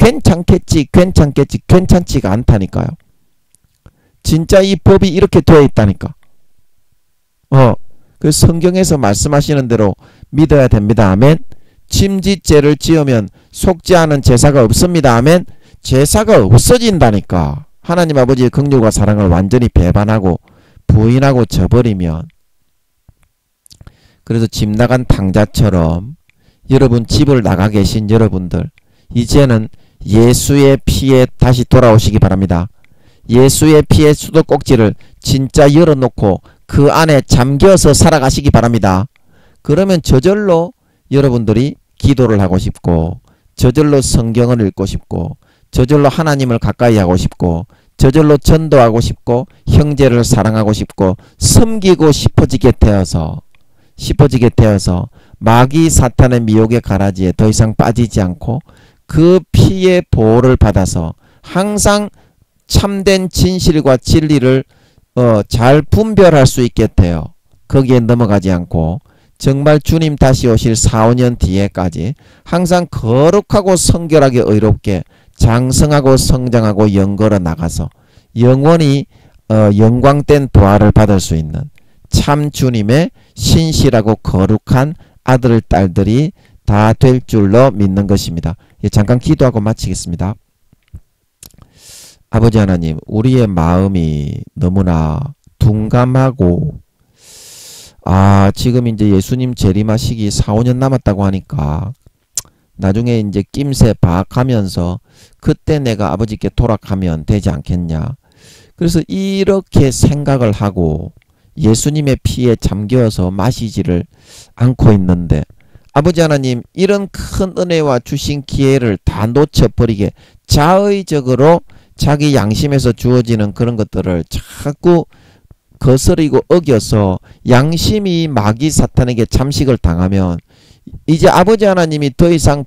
괜찮지가 않다니까요. 진짜 이 법이 이렇게 되어 있다니까. 그 성경에서 말씀하시는 대로 믿어야 됩니다. 아멘. 침짓죄를 지으면 속죄하는 제사가 없습니다. 아멘. 제사가 없어진다니까. 하나님 아버지의 긍휼과 사랑을 완전히 배반하고 부인하고 져버리면. 그래서 집 나간 탕자처럼 여러분 집을 나가 계신 여러분들 이제는 예수의 피에 다시 돌아오시기 바랍니다. 예수의 피의 수도꼭지를 진짜 열어놓고 그 안에 잠겨서 살아가시기 바랍니다. 그러면 저절로 여러분들이 기도를 하고 싶고 저절로 성경을 읽고 싶고 저절로 하나님을 가까이 하고 싶고 저절로 전도하고 싶고 형제를 사랑하고 싶고 섬기고 싶어지게 되어서 마귀 사탄의 미혹의 가라지에 더 이상 빠지지 않고 그 피의 보호를 받아서 항상 참된 진실과 진리를 잘 분별할 수 있게 돼요. 거기에 넘어가지 않고 정말 주님 다시 오실 4, 5년 뒤에까지 항상 거룩하고 성결하게 의롭게 장성하고 성장하고 연걸어 나가서 영원히 영광된 부활을 받을 수 있는 참 주님의 신실하고 거룩한 아들 딸들이 다 될 줄로 믿는 것입니다. 잠깐 기도하고 마치겠습니다. 아버지 하나님, 우리의 마음이 너무나 둔감하고 지금 이제 예수님 재림하시기 4, 5년 남았다고 하니까 나중에 이제 낌새 박하면서 그때 내가 아버지께 돌아가면 되지 않겠냐. 그래서 이렇게 생각을 하고 예수님의 피에 잠겨서 마시지를 않고 있는데 아버지 하나님, 이런 큰 은혜와 주신 기회를 다 놓쳐버리게 자의적으로 자기 양심에서 주어지는 그런 것들을 자꾸 거스리고 어겨서 양심이 마귀 사탄에게 잠식을 당하면 이제 아버지 하나님이 더 이상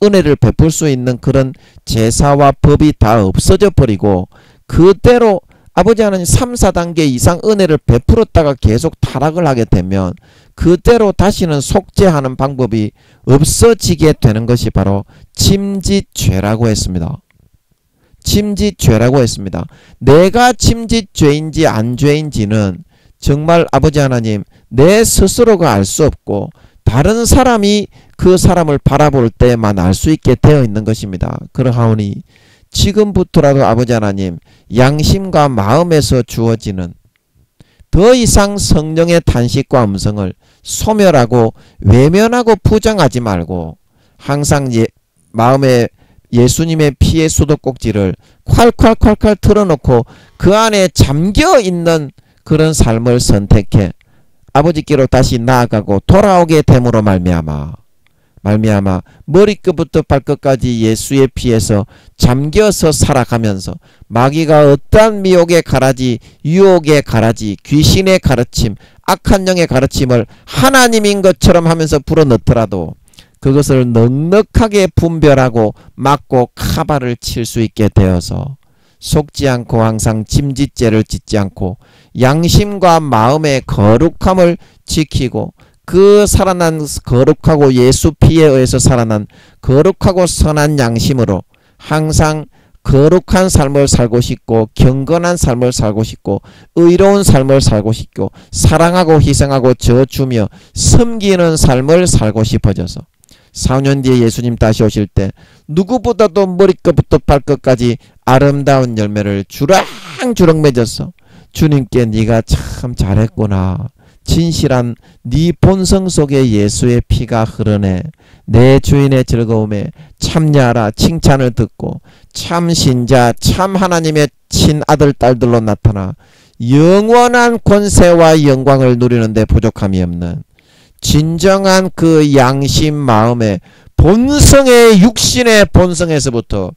은혜를 베풀 수 있는 그런 제사와 법이 다 없어져 버리고 그대로 아버지 하나님 3, 4단계 이상 은혜를 베풀었다가 계속 타락을 하게 되면 그대로 다시는 속죄하는 방법이 없어지게 되는 것이 바로 침짓죄라고 했습니다. 침짓죄라고 했습니다. 내가 침짓죄인지 안 죄인지는 정말 아버지 하나님 내 스스로가 알 수 없고 다른 사람이 그 사람을 바라볼 때만 알 수 있게 되어 있는 것입니다. 그러하오니 지금부터라도 아버지 하나님 양심과 마음에서 주어지는 더 이상 성령의 탄식과 음성을 소멸하고 외면하고 부정하지 말고 항상 마음에 예수님의 피의 수도꼭지를 콸콸콸콸 틀어놓고 그 안에 잠겨있는 그런 삶을 선택해 아버지께로 다시 나아가고 돌아오게 됨으로 말미암아 머리끝부터 발끝까지 예수의 피에서 잠겨서 살아가면서 마귀가 어떠한 미혹의 가라지, 유혹의 가라지, 귀신의 가르침, 악한 영의 가르침을 하나님인 것처럼 하면서 불어넣더라도 그것을 넉넉하게 분별하고 막고 카바를 칠 수 있게 되어서 속지 않고 항상 침짓죄를 짓지 않고 양심과 마음의 거룩함을 지키고 그 살아난 거룩하고 예수 피에 의해서 살아난 거룩하고 선한 양심으로 항상 거룩한 삶을 살고 싶고 경건한 삶을 살고 싶고 의로운 삶을 살고 싶고 사랑하고 희생하고 져주며 섬기는 삶을 살고 싶어져서 4년 뒤에 예수님 다시 오실 때 누구보다도 머리끝부터 발끝까지 아름다운 열매를 주렁주렁 맺어서 주님께 네가 참 잘했구나. 진실한 네 본성 속에 예수의 피가 흐르네. 내 주인의 즐거움에 참여하라 칭찬을 듣고 참 신자 참 하나님의 친아들 딸들로 나타나 영원한 권세와 영광을 누리는데 부족함이 없는 진정한 그 양심 마음의 본성의 육신의 본성에서부터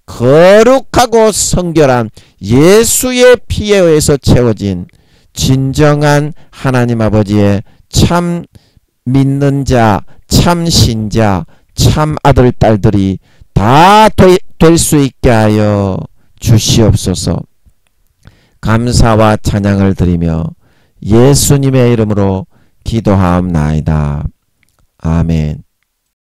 거룩하고 성결한 예수의 피에 의해서 채워진 진정한 하나님 아버지의 참 믿는 자, 참 신자, 참 아들 딸들이 다 될 수 있게 하여 주시옵소서. 감사와 찬양을 드리며 예수님의 이름으로 기도하옵나이다. 아멘.